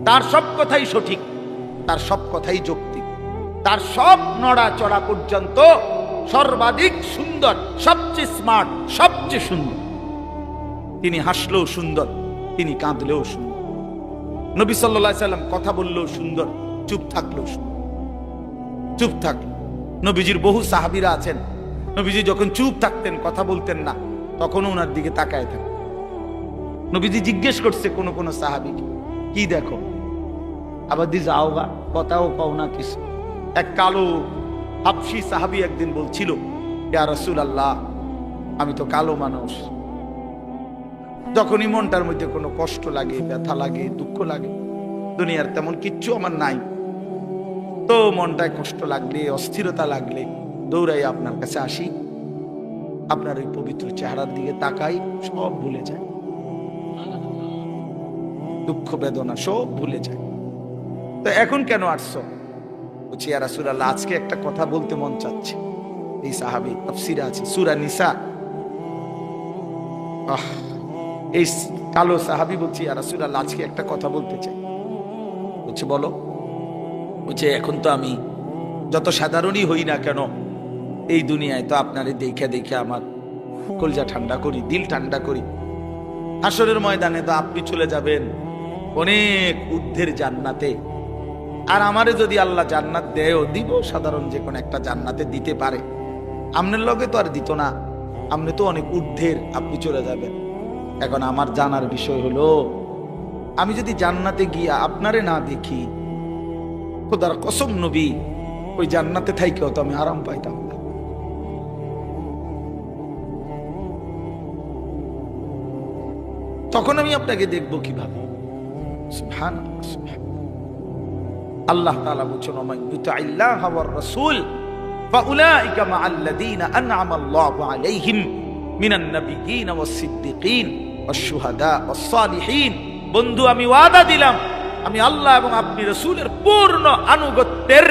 তার সব কথাই সঠিক, তার সব কথাই যৌক্তিক, তার সব নড়াচড়া পর্যন্ত সর্বাধিক সুন্দর, সবচেয়ে স্মার্ট, সবচেয়ে সুন্দর। তিনি হাসলেও সুন্দর, তিনি কাঁদলেও সুন্দর। নবী সাল্লাল্লাহু আলাইহি সাল্লাম কথা বললেও সুন্দর, চুপ থাকলেও সুন্দর। চুপ থাকল, নবীজির বহু সাহাবীরা আছেন, নবীজি যখন চুপ থাকতেন, কথা বলতেন না, তখনও ওনার দিকে তাকায় থাকতেন। নবীজি জিজ্ঞেস করছে কোন কোন সাহাবীকে, কি দেখো? আবার দি যাও গা, কথাও পাও না কিছু। এক কালো হাবশী সাহাবী একদিন বলছিল, ইয়া রাসূলুল্লাহ, আমি তো কালো মানুষ, যখনই মনটার মধ্যে কোনো কষ্ট লাগে, ব্যথা লাগে, দুঃখ লাগে, দুনিয়ার তেমন কিচ্ছু আমার নাই, তো মনটায় কষ্ট লাগলে, অস্থিরতা লাগলে দৌড়াই আপনার কাছে আসি, আপনার ওই পবিত্র চেহারার দিকে তাকাই, সব ভুলে যায়, দুঃখ বেদনা সব ভুলে যায়। তো এখন কেন আসছো? বলছি, ইয়া রাসূলুল্লাহ, আজকে একটা কথা বলতে মন চাচ্ছে। এই সাহাবী, তাফসীরে আছে সূরা নিসা, এই কালো সাহাবী বলছি, ইয়া রাসূলুল্লাহ, আজকে একটা কথা বলতে চাই। বলছে, বলো। বলছে, এখন তো আমি যত সাধারণই হই না কেন, এই দুনিয়ায় তো আপনারে দেখে দেখে আমার কলজা ঠান্ডা করি, দিল ঠান্ডা করি। হাসরের ময়দানে তো আপনি চলে যাবেন অনেক ঊর্ধ্বের জান্নাতে, আর আমারে যদি আল্লাহ জান্নাত দেয়ও, দিব সাধারণ যে কোনো একটা জান্নাতে দিতে পারে, আপনার লগে তো আর দিত না, আপনি তো অনেক ঊর্ধ্বের, আপনি চলে যাবেন। এখন আমার জানার বিষয় হলো, আমি যদি জান্নাতে গিয়া আপনারে না দেখি, খোদার কসম নবী, ওই জান্নাতে থাইকেও তো আমি আরাম পাইতাম না। তখন আমি আপনাকে দেখবো কিভাবে? সুবহানাল্লাহ, সুবহানাল্লাহ। আল্লাহ তাআলা বলেন, ওয়া মান ইউতি'আল্লাহ ওয়ার রাসূল ফাউলাইকা মা'আল্লাযীনা আন'আমা আল্লাহু আলাইহিম মিনান নাবিয়্যিন ওয়াস সিদ্দীকিন ওয়াশ শুহাদা ওয়াস সালিহিন। বন্ধু, আমি ওয়াদা দিলাম আমি আল্লাহ এবং আপনি রাসূলের পূর্ণ আনুগত্যের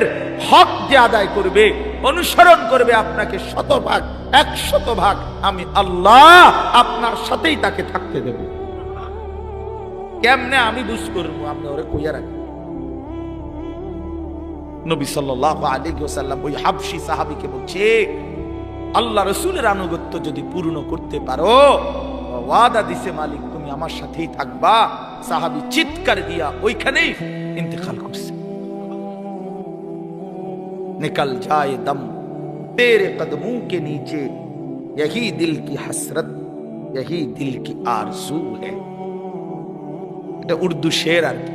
হক যে আদায় করবে, অনুসরণ করবে আপনাকে 100% 100% আমি আল্লাহ আপনার সাথেই তাকে থাকতে দেব। কেমনে আমি বুঝ করবো? আপনি ওরে কইয়া রাখেন। নবী সাল্লাল্লাহু আলাইহি ওয়াসাল্লাম ওই হাবশী সাহাবীকে বলছে, আল্লাহ রাসূলের আনুগত্য যদি পূর্ণ করতে পারো, ওয়াদা দিছে মালিক তুমি আমার সাথেই থাকবা। সাহাবী চিৎকার দিয়া ওইখানেই ইন্তেকাল করছে। निकल जाए दम तेरे कदमों के नीचे, यही दिल की हसरत, यही दिल की आरज़ू है। এটা উর্দু শের আর কি।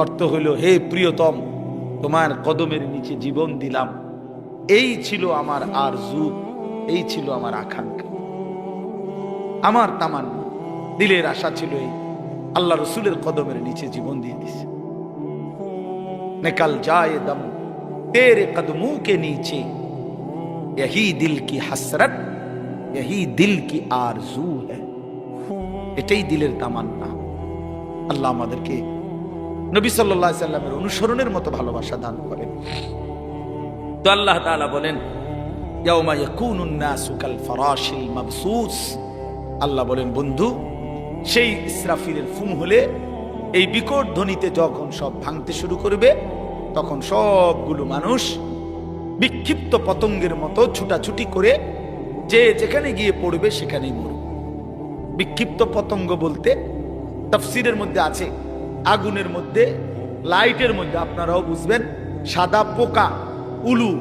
অর্থ হইল, হে প্রিয়তম, তোমার কদমের নিচে জীবন দিলাম, এই ছিল আমার আরজু, এই ছিল আমার আকাঙ্ক্ষা, আমার তামান্না, দিলের আশা ছিল এই, আল্লাহ রসুলের কদমের নিচে জীবন দিয়ে দিছে। নিকল যায় দম तेरे कदमों के नीचे, यही दिल की हसरत, यही दिल की आरजू है। এটাই দিলের তামান্না। আল্লাহ আমাদেরকে নবী সাল্লাল্লাহু আলাইহি সাল্লামের অনুসরণের মতো ভালোবাসা দান করেন। তো আল্লাহ তাআলা বলেন, ইয়াউমা ইয়াকুনুন নাসু কাল ফারাশিল মাবসুস। আল্লাহ বলেন, বন্ধু, সেই ইসরাফিলের ফুম হলে, এই বিকট ধ্বনিতে যখন সব ভাঙতে শুরু করবে, তখন সবগুলো মানুষ বিক্ষিপ্ত পতঙ্গের মতো ছুটাছুটি করে যে যেখানে গিয়ে পড়বে সেখানেই মরবে। বিক্ষিপ্ত পতঙ্গ বলতে তাফসীরের মধ্যে আছে, আগুনের মধ্যে, লাইটের মধ্যে, আপনারাও বুঝবেন, সাদা পোকা, উলু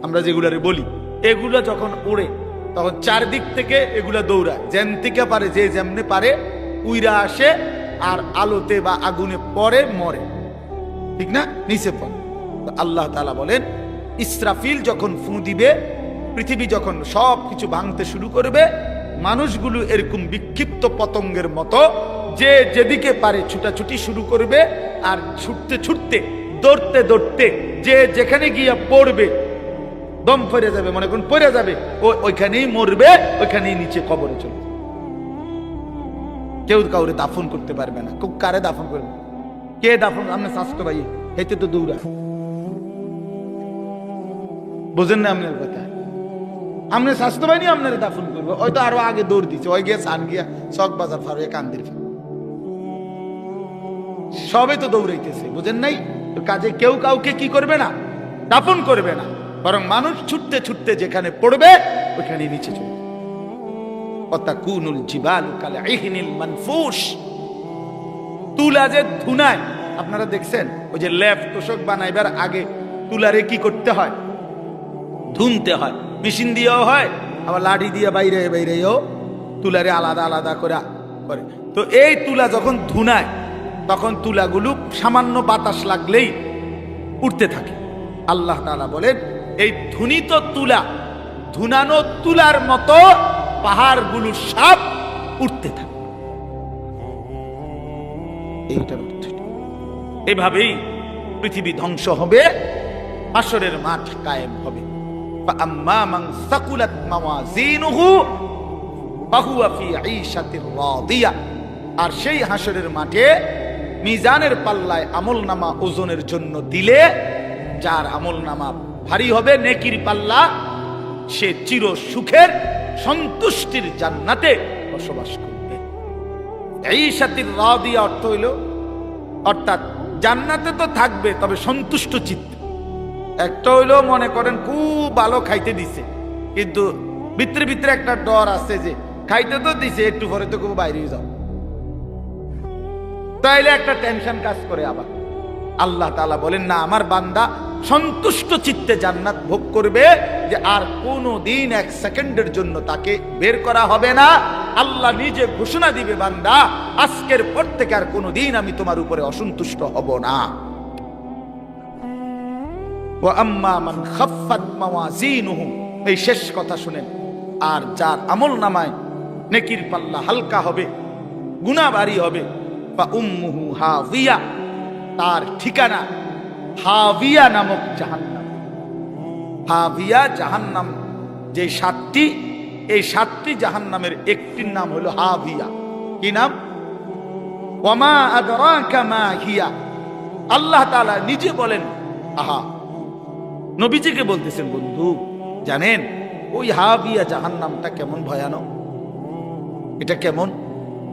আমরা যেগুলারে বলি, এগুলা যখন ওড়ে তখন চারদিক থেকে এগুলা দৌড়ায়, যেন থেকে পারে, যে যেমনে পারে উইরা আসে, আর আলোতে বা আগুনে পড়ে, মরে, ঠিক না, নিচে পড়ে। আল্লাহ তাআলা বলেন, ইসরাফিল যখন ফু দিবে, পৃথিবী যখন সব কিছু ভাঙতে শুরু করবে, মানুষগুলো এরকম বিক্ষিপ্ত পতঙ্গের মতো যে যেদিকে পারে ছুটাছুটি শুরু করবে, আর ছুটতে ছুটতে, দৌড়তে দৌড়তে যে যেখানে গিয়ে পড়বে, দম পড়ে যাবে, মনে করুন পড়ে যাবে, ওইখানেই মরবে, ওইখানেই নিচে কবরে চলে যাবে। কেউ কাউরে দাফন করতে পারবে না। কারে দাফন করবে? কে দাফন? আপনি স্বাস্থ্য ভাই হেঁটে তো দৌড়া, বোঝেন না আপনার কথা? আপনি স্বাস্থ্য ভাই নি আপনার দাফন করবে, ওই তো আরো আগে দৌড় দিচ্ছে, ওই গিয়ে সান গিয়া চক বাজার ফারুয়ে কান্দির সবে তো দৌড়াইতেছে, বুঝেন নাই? কাজে কেউ কাউকে কি করবে না, দাফন করবে না, বরং মানুষ ছুটতে ছুটতে যেখানে পড়বে ওইখানে নিচে চলে। অতাকুনুল জিবালু কাল ইহনিল মানফুশ। তুলা যে ধুনায়, আপনারা দেখছেন, ওই যে লেপ তোষক বানাইবার আগে তুলারে কি করতে হয়? ধুনতে হয়। মেশিন দিয়েও হয়, আবার লাঠি দিয়ে বাইরে বাইরেও তুলারে আলাদা আলাদা করে। তো এই তুলা যখন ধুনায়, তখন তুলাগুলো সামান্য বাতাস লাগলেই উঠতে থাকে। আল্লাহ তাআলা বলেন, এই ধুনিত তুলা, ধুনানো তুলার মতো পাহাড়গুলো সব উঠতে থাকে। এইটার অর্থ এভাবেই পৃথিবী ধ্বংস হবে, হাসরের মাঠ কায়েম হবে। فأما من ثقلت موازينه فهو في عيشة راضية। আর সেই হাসরের মাঠে মিজানের পাল্লায় আমলনামা ওজনের জন্য দিলে, যার আমলনামা ভারী হবে, নেকির পাল্লা, সে চির সুখের সন্তুষ্টির জান্নাতে বসবাস করবে। ঈশাতির রাদিয়া অর্থ হইল, অর্থাৎ জান্নাতে তো থাকবে, তবে সন্তুষ্ট চিত্তে। একটা হইলো মনে করেন খুব ভালো খাইতে দিছে, কিন্তু ভিতরে ভিতরে একটা ডর আছে যে খাইতে তো দিছে, একটু পরে তো খুব বাইরে যাও, তাইলে একটা টেনশন কাজ করে। আবার আল্লাহ তাআলা বলেন, না, আমার বান্দা সন্তুষ্ট চিত্তে জান্নাত ভোগ করবে, যে আর কোনো দিন এক সেকেন্ডের জন্য তাকে বের করা হবে না। আল্লাহ নিজে ঘোষণা দিবে, বান্দা, আজকের পর থেকে আর কোনো দিন আমি তোমার উপরে অসন্তুষ্ট হব না। এই শেষ কথা শুনেন, আর যার আমল নামায় নেকির পাল্লা হালকা হবে, গুনাহ ভারী হবে, উম্মুহু হাবিয়া, তার ঠিকানা হাবিয়া নামক জাহান্নাম। হাবিয়া জাহান্নাম যে 7টি, এই 7টি জাহান্নামের একটির নাম হলো হাবিয়া। কি নাম? ওয়ামা আদরাকা মা হিয়া, আল্লাহ তাআলা নিজে বলেন। আহা, নবীজিকে বলতেছেন, বন্ধু জানেন ওই হাবিয়া জাহান্নামটা কেমন ভয়ানক, এটা কেমন?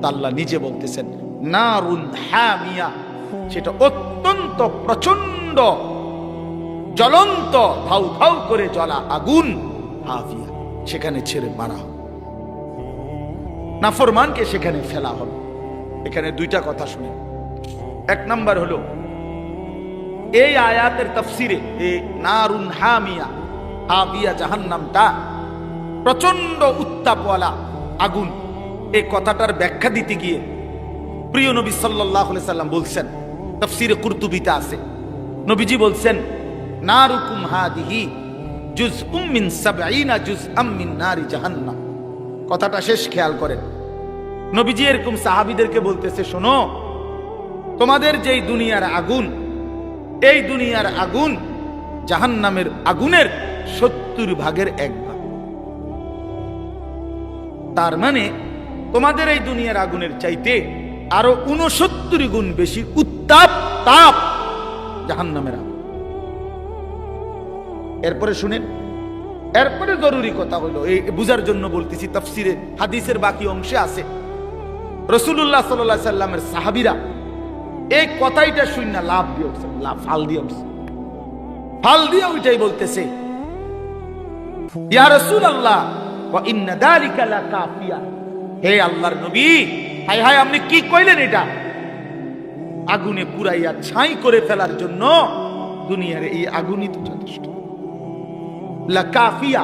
তা আল্লাহ নিজে বলতেছেন, নারুন হামিয়া, সেটা অত্যন্ত প্রচন্ড জ্বলন্ত ধাউ ধাউ করে জ্বলা আগুন, হাবিয়া, সেখানে ছেড়ে মারা হবে, নাফরমানকে সেখানে ফেলা হবে। এখানে দুইটা কথা শুনে, এক নাম্বার হলো এই আয়াতের তাফসিরে এই নারুন হামিয়া, হাবিয়া জাহান্নামটা প্রচন্ড উত্তাপওয়ালা আগুন, এই কথাটার ব্যাখ্যা দিতে গিয়ে প্রিয় নবী সাল্লাল্লাহু আলাইহি সাল্লাম বলছেন, তাফসিরে কুরতুবিতে আছে, নবীজি বলছেন, নারুকুম হাদিহি জুজউম মিন 70 জুজআম মিন নারি জাহান্নাম। কথাটা শেষ খেয়াল করেন। নবীজি এরকম সাহাবীদেরকে বলতেছে, শোনো, তোমাদের যেই দুনিয়ার আগুন, এই দুনিয়ার আগুন জাহান্নামের আগুনের 70 ভাগের 1 ভাগ। তার মানে তোমাদের এই দুনিয়ার আগুনের চাইতে আরো 69 গুণ বেশি উত্তাপ তাপ জাহান্নামের আগুন। এরপরে শুনেন, এরপরে জরুরি কথা হলো, এই বুঝার জন্য বলতেছি, তাফসিরে হাদিসের বাকি অংশে আছে, রাসূলুল্লাহ সাল্লাল্লাহু আলাইহি সাল্লামের সাহাবীরা এই কথাইটা শুনে লাভ দিয়ে উঠছে, ফাল দিয়ে ওইটাই বলতেছে, ইয়া রাসূলুল্লাহ ওয়া ইন্না যালিকা লাকাফিয়া, হে আল্লাহর নবী, হায় হায় আপনি কি কইলেন? এটা আগুনে পুরাইয়া ছাই করে ফেলার জন্য দুনিয়ার এই আগুনই তো যথেষ্ট। লাকাফিয়া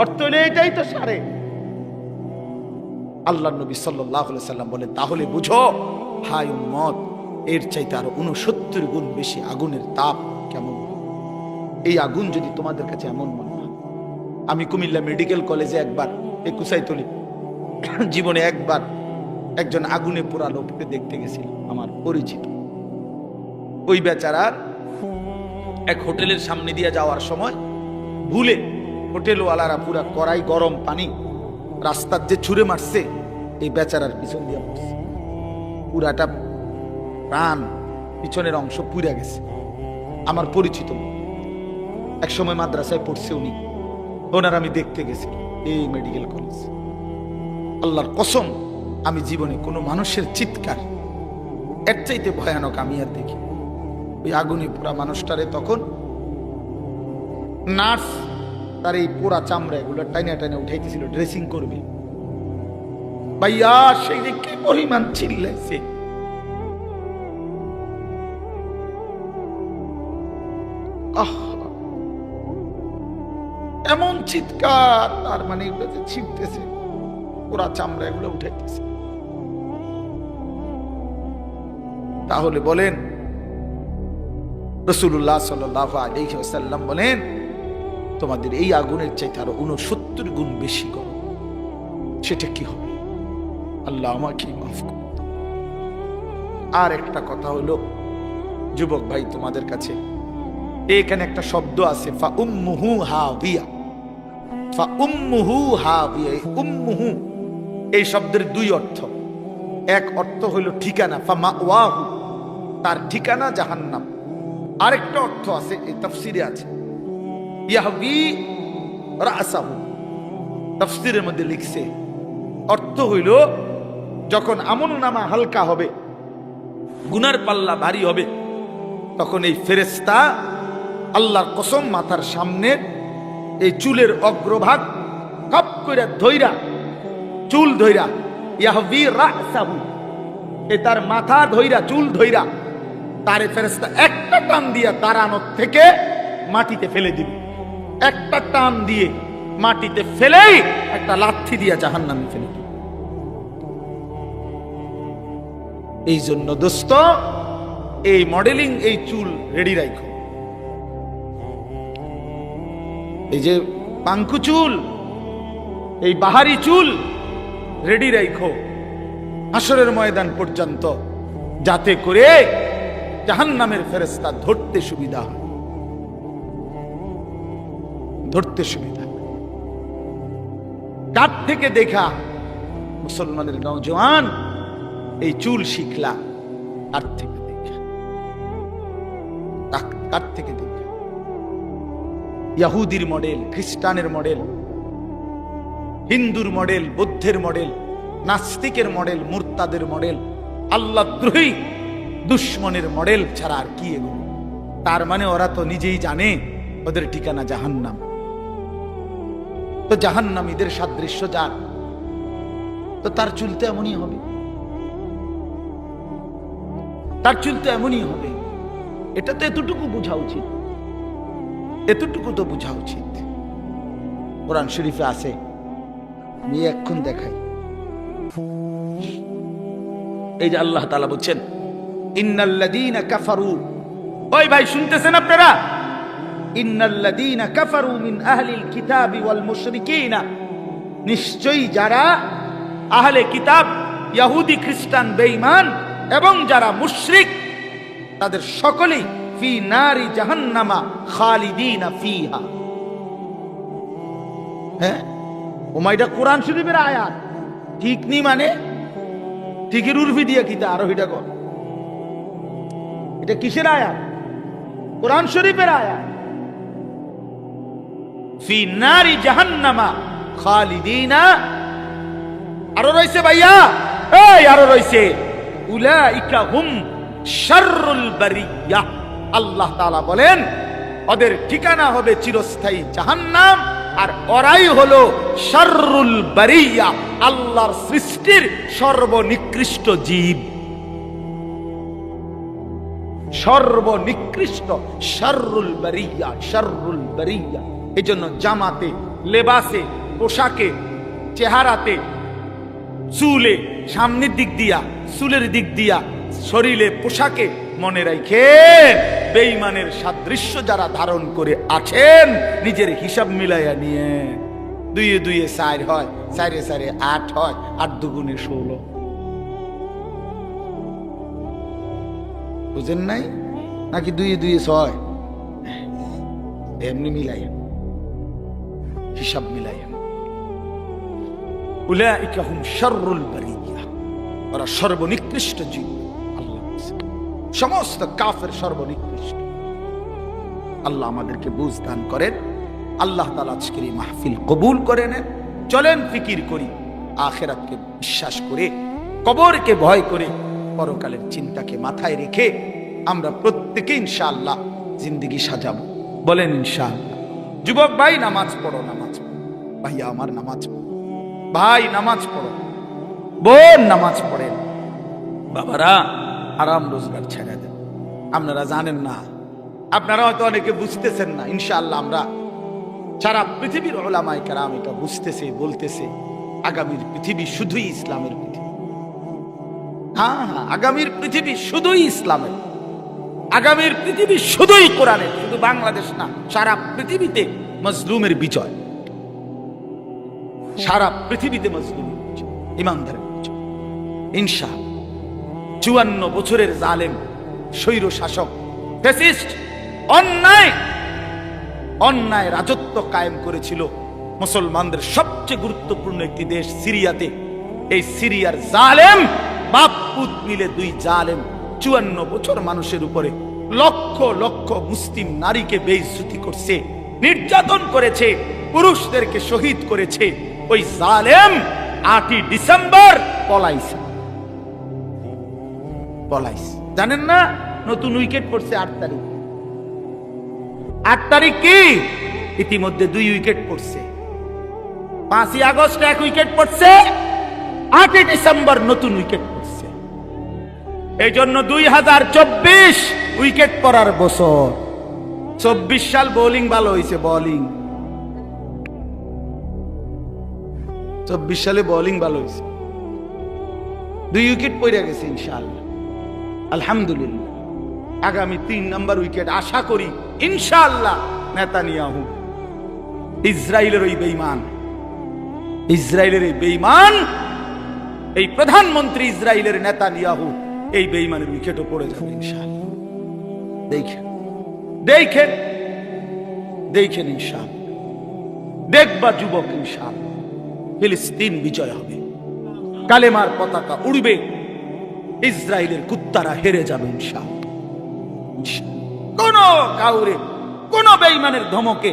অর্থ হলো এটাই তো সারে। আল্লাহর নবী সাল্লাল্লাহু আলাইহি সাল্লাম বলে, তাহলে বুঝো হায় উম্মত, এর চাইতে আরো 69 গুণ বেশি আগুনের তাপ কেমন। এই আগুন যদি তোমাদের কাছে এমন মনে হয়, আমি কুমিল্লা মেডিকেল কলেজে একবার, এই কুসাইতলি জীবনে একবার একজন আগুনে পোড়া লোককে দেখতে গেছিলাম, আমার পরিচিত। ওই বেচারার এক হোটেলের সামনে দিয়ে যাওয়ার সময় ভুলে হোটেলওয়ালারা পুরা কড়াই গরম পানি রাস্তার যে ছুঁড়ে মারছে, এই বেচারার পিছন দিয়ে পড়ছে, পুরাটা প্রাণ পিছনের অংশ পুড়ে গেছে। আমার পরিচিত, এক সময় মাদ্রাসায় পড়ছে উনি, ওনার আমি দেখতে গেছি এই মেডিকেল কলেজ। আল্লাহর কসম, আমি জীবনে কোনো মানুষের চিৎকার এর চাইতে ভয়ানক আমি আর দেখি। ওই আগুনে পোড়া মানুষটারে তখন নার্স তার এই পোড়া চামড়া এগুলো টাইনা টাইনা উঠাইতেছিল, ড্রেসিং করবে। ভাইয়া সেই যে কি পরিমাণ চিল্লাইছে, এমন চিৎকার, তার মানে এগুলো যে ছিপতেছে, পোড়া চামড়া এগুলো উঠাইতেছে। তাহলে বলেন, রাসূলুল্লাহ সাল্লাল্লাহু আলাইহি ওয়াসাল্লাম বলেন, তোমাদের এই আগুনের চাইতে আরো 69 গুণ বেশি গরম, সেটা কি হবে? আল্লাহ আমাকে মাফ করুন। আর একটা কথা হলো, যুবক ভাই তোমাদের কাছে, এখানে একটা শব্দ আছে, ফা উম্মুহু হাবিয়া, ফা উম্মুহু হাবিয়া। উম্মুহু এই শব্দের দুই অর্থ। এক অর্থ হলো ঠিকানা, ফা মাওয়াহু, তার ঠিকানা জাহান্নাম। আরেকটা অর্থ আছে, এই তাফসিরে আছে, ইয়াহবি রাসাহু, তাফসিরের মধ্যে লিখছে, অর্থ হইল যখন আমলনামা হালকা হবে, গুনার পাল্লা ভারী হবে, তখন এই ফেরেশতা আল্লাহর কসম মাথার সামনে এই চুলের অগ্রভাগ কাপ কইরা ধইরা, চুল ধইরা, ইয়াহবি রাসাহু, এ তার মাথা ধইরা, চুল ধইরা, তারে ফেরেশতা একটা টান দিয়া দাঁড়ানোর থেকে মাটিতে ফেলে দিবে। একটা টান দিয়ে মাটিতে ফেলেই একটা লাথি দিয়া জাহান্নামে ফেলে দিবে। এই জন্য দোস্ত, এই মডেলিং, এই চুল রেডি রাখো। এই যে পাঙ্কু চুল, এই বাহারি চুল রেডি রাখো হাসরের ময়দান পর্যন্ত, যাতে করে জাহান্নামের ফেরেশতা ধরতে সুবিধা হয়, ধরতে সুবিধা। কার থেকে দেখা মুসলমানের নওজোয়ান এই চুল শিখলা, কার থেকে দেখে, কার থেকে দেখে? ইহুদির মডেল, খ্রিস্টানের মডেল, হিন্দুর মডেল, বৌদ্ধের মডেল, নাস্তিকের মডেল, মুরতাদের মডেল, আল্লাহদ্রোহী দুশ্মনের মডেল ছাড়া আর কি এগুলো? তার মানে ওরা তো নিজেই জানে ওদের ঠিকানা জাহান্নাম। তো জাহান্নামীদের সাদৃশ্য যার, তো তার চুলতে এমনই হবে, তার চুলতে এমনই হবে। এটা তো এতটুকু বোঝা উচিত, এতটুকু তো বোঝা উচিত। কোরআন শরীফে আছে, আমি এখন দেখাই। এই যে আল্লাহ তাআলা বলছেন, ইন্নাল্লাযীনা কাফারু, ওই ভাই শুনতেছেন আপনারা? ইন্নাল্লাযীনা কাফারু মিন আহলিল কিতাবি ওয়াল মুশরিকিনা, নিশ্চয়ই যারা আহলে কিতাব, ইহুদি খ্রিস্টান বেঈমান এবং যারা মুশরিক, তাদের সকলেই ফি নারি জাহান্নামা খালিদিনা ফিহা। হ্যাঁ, ওমাইটা কোরআন শরীফের আয়াত, ঠিক নি মানে ঠিকের উর্ফি দিয়ে কিতা আরো এটা কর। এটা কিসের আয়াত? কোরআন শরীফের আয়াত। ফি নারি জাহান্নামা খালিদিনা, আরো রইছে ভাইয়া, এই আরো রইছে উলাইকা হুম শাররুল বারিয়া। আল্লাহ তাআলা বলেন ওদের ঠিকানা হবে চিরস্থায়ী জাহান্নাম, আর ওরাই হলো শাররুল বারিয়া, আল্লাহর সৃষ্টির সর্বনিকৃষ্ট জীব, সর্বনিকৃষ্ট শাররুল বারিয়া, শাররুল বারিয়া। এজন্য জামাতে, লেবাসে, পোশাকে, চেহারাতে, চুলে, সামনের দিক দিয়া, চুলের দিক দিয়া, শরীরে, পোশাকে মনে রাখেন বেঈমানের সাদৃশ্য যারা ধারণ করে আছেন, নিজের হিসাব মিলাইয়া নিয়ে। দুইয়ে দুইয়ে 4 হয়, 4-এ 4-এ 8 হয়, 8 দুগুণে 16। বুঝেন নাই নাকি? 2-এ 2-এ 6, এমনি মিলাইয়া, হিসাব মিলাইয়া। উলাইকা হুম শাররুল বারিয়া, ওরা সর্বনিকৃষ্ট জীব। আল্লাহ সমস্ত কাফের সর্বনিকৃষ্ট। আল্লাহ আমাদেরকে বুঝ দান করেন। আল্লাহ তাআলা আজকের এই মাহফিল কবুল করে নেন। চলেন ফিকির করি, আখিরাতকে বিশ্বাস করে, কবরকে ভয় করে, পরকালের চিন্তাকে মাথায় রেখে আমরা প্রত্যেকে ইনশাআল্লাহ জিন্দেগি সাজাবো। বলেন ইনশাআল্লাহ। যুবক ভাই নামাজ পড়ো, নামাজ পড়ো। ভাইয়া আমার নামাজ পড়ো, ভাই নামাজ পড়ো, বোন নামাজ পড়েন। বাবারা আরাম রোজগার ছেড়ে দেন। আপনারা জানেন না, আপনারা হয়তো অনেকে বুঝতেছেন না। ইনশাআল্লাহ আমরা সারা পৃথিবীর উলামায়ে কেরাম এটা বুঝতেছে, বলতেছে আগামীর পৃথিবী শুধুই ইসলামের পৃথিবী। হ্যাঁ হ্যাঁ, আগামীর পৃথিবী শুধুই ইসলামের, আগামীর পৃথিবী শুধুই কোরআনের। শুধু বাংলাদেশ না, সারা পৃথিবীতে মজলুমের বিজয়, সারা পৃথিবীতে মজলুমের বিজয়, ইমানদারের বিজয় ইনশাআল্লাহ। 54 বছরের জালেম স্বৈর শাসক, ফ্যাসিস্ট, অন্যায় রাজত্ব কায়েম করেছিল মুসলমানদের সবচেয়ে গুরুত্বপূর্ণ একটি দেশ সিরিয়াতে। এই সিরিয়ার জালেম বাপ পুত মিলে 2 জালেম 54 বছর মানুষের উপরে লক্ষ লক্ষ মুসলিম নারীকে বেইজ্জতি করছে, নির্যাতন করেছে, পুরুষদেরকে শহীদ করেছে। ওই জালেম 8 ডিসেম্বর পলাইছে। জানেন না? নতুন উইকেট পড়ছে 8 তারিখ। 8 তারিখ কি? ইতিমধ্যে 2 উইকেট পড়ছে। 5ই আগস্ট 1 উইকেট পড়ছে, 8 ডিসেম্বর নতুন উইকেট পড়ছে। এই জন্য 2024 উইকেট পড়ার বছর। 24 সাল বোলিং ভালো হয়েছে, বোলিং 24 সালে বোলিং ভালো হয়েছে, 2 উইকেট পড়ে গেছে ইনশাআল্লাহ, আলহামদুলিল্লাহ। আগামী 3 নম্বর উইকেট আশা করি ইনশাআল্লাহ নেতানিয়াহু, ইসরায়েলের ওই বেঈমান, ইসরায়েলের এই বেঈমান, এই প্রধানমন্ত্রী ইসরায়েলের নেতানিয়াহু, এই বেঈমানের উইকেটও পড়ে যাবে ইনশাআল্লাহ। দেখেন দেখেন দেখেন ইনশাআল্লাহ, দেখবা যুবক ইনশাআল্লাহ ফিলিস্তিন বিজয় হবে, কালেমার পতাকা উড়বে, ইসরায়েলের কুত্তারা হেরে যাবে ইনশাআল্লাহ। কোন কাউরে কোন বেঈমানের ধমকে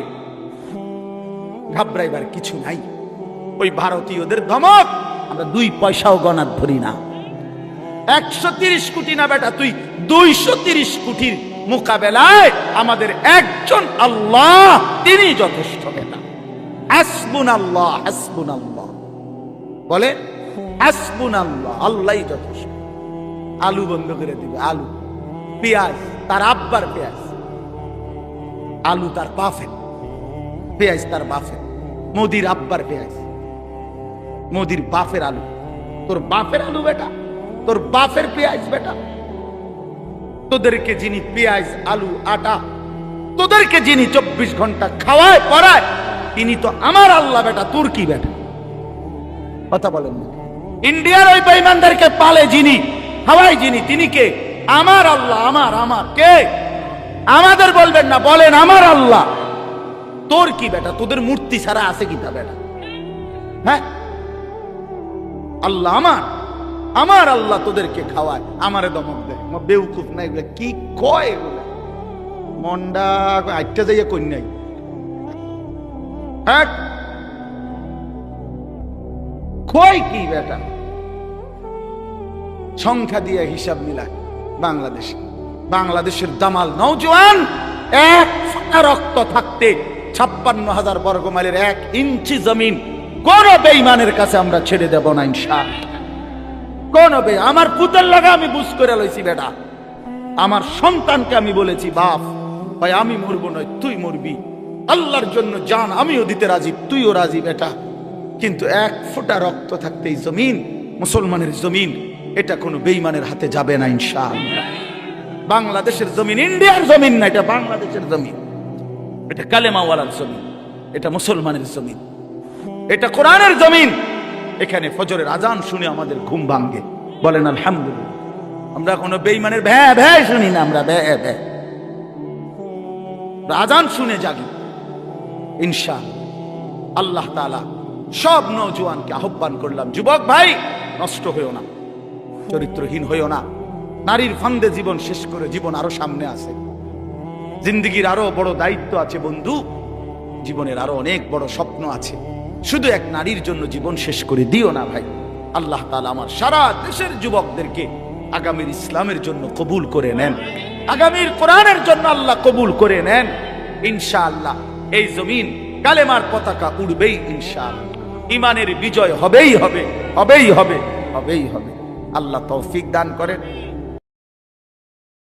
ঘাবড়াইবার কিছু নাই। ওই ভারতীয়দের ধমক আমরা 2 পয়সাও গণাত ধরি না। 130 কোটি না বেটা, তুই 230 কোটির মোকাবেলায় আমাদের একজন আল্লাহ, তিনি যথেষ্ট বেটা। হাসবুনাল্লাহ হাসবুনাল্লাহ বলে, হাসবুনাল্লাহ, আল্লাহই যথেষ্ট। আলু বন্ধ করে দিবে, আলু পেঁয়াজ তার আব্বার পেঁয়াজ, আলু তার বাফের পেঁয়াজ, তার বাফের মোদির আব্বার পেঁয়াজ, মোদির বাফের আলু। তোর বাফের আলু বেটা, তোর বাফের পেঁয়াজ বেটা। তোদেরকে যিনি পেঁয়াজ আলু আটা তোদেরকে যিনি 24 ঘন্টা খাওয়ায় পড়ায়, তিনি তো আমার আল্লাহ বেটা, তোর কি বেটা? কথা বলেন না। ইন্ডিয়ার ওই বেঈমানদেরকে পালে যিনি, খাওয়ায় যিনি, তিনি কে? আমার আল্লাহ। আমার কে? আমাদের বলবেন না, বলেন আমার আল্লাহ। তোর কি বেটা? তোদের মূর্তি ছাড়া আছে কি তা বেটা? হ্যাঁ, আল্লাহ আমার আল্লাহ তোদেরকে খাওয়ায়, আমারে দমক দেয়। বেউকুফ না এগুলা, কি কয় এগুলা? মন্ডা আইটা যাইয়া কই নাই। হ্যাঁ, কয় কি বেটা? সংখ্যা দিয়ে হিসাব মিলায় বাংলাদেশের দামাল নওজোয়ান 1 ফোঁটা রক্ত থাকতে 56,000 বর্গ মাইলের 1 ইঞ্চি জমিন কোন বেঈমানের কাছে আমরা ছেড়ে দেব না ইনশাআল্লাহ। কোন আমার পুতের লাগা আমি বুঝ করে লইছি বেটা। আমার সন্তানকে আমি বলেছি, বাপ ভাই আমি মরবো নয় তুই মরবি, আল্লাহর জন্য জান আমিও দিতে রাজি, তুইও রাজি বেটা। কিন্তু 1 ফোঁটা রক্ত থাকতে এই জমিন, মুসলমানের জমিন, এটা কোনো বেঈমানের হাতে যাবে না ইনশাআল্লাহ। বাংলাদেশের জমিন ইন্ডিয়ার জমিন না, এটা বাংলাদেশের জমিন, এটা কালেমাওয়ালার জমিন, এটা মুসলমানের জমিন, এটা কোরআনের জমিন। এখানে ফজরের আজান শুনে আমাদের ঘুম ভাঙ্গে, বলেন আলহামদুলিল্লাহ। আমরা কোনো বেঈমানের ভ্যা ভ্যা শুনি না, আমরা ভ্যা ভ্যা আজান শুনে জাগি ইনশাআল্লাহ। আল্লাহ তাআলা সব নওজোয়ানকে আহ্বান করলাম, যুবক ভাই নষ্ট হইও না, চরিত্রহীন হইও না। নারীর ফান্দে জীবন শেষ করে জীবন আরো সামনে আছে, জিন্দেগির আরো বড় দায়িত্ব আছে বন্ধু, জীবনের আরো অনেক বড় স্বপ্ন আছে। শুধু এক নারীর জন্য জীবন শেষ করে দিও না ভাই। আল্লাহ তাআলা আমার সারা দেশের যুবকদেরকে আগামীর ইসলামের জন্য কবুল করে নেন, আগামীর কোরআনের জন্য আল্লাহ কবুল করে নেন ইনশাআল্লাহ। এই জমিন কালেমার পতাকা উড়বেই ইনশাআল্লাহ, ঈমানের বিজয় হবেই হবে, হবেই হবে, হবেই হবে। আল্লাহ তৌফিক দান করেন।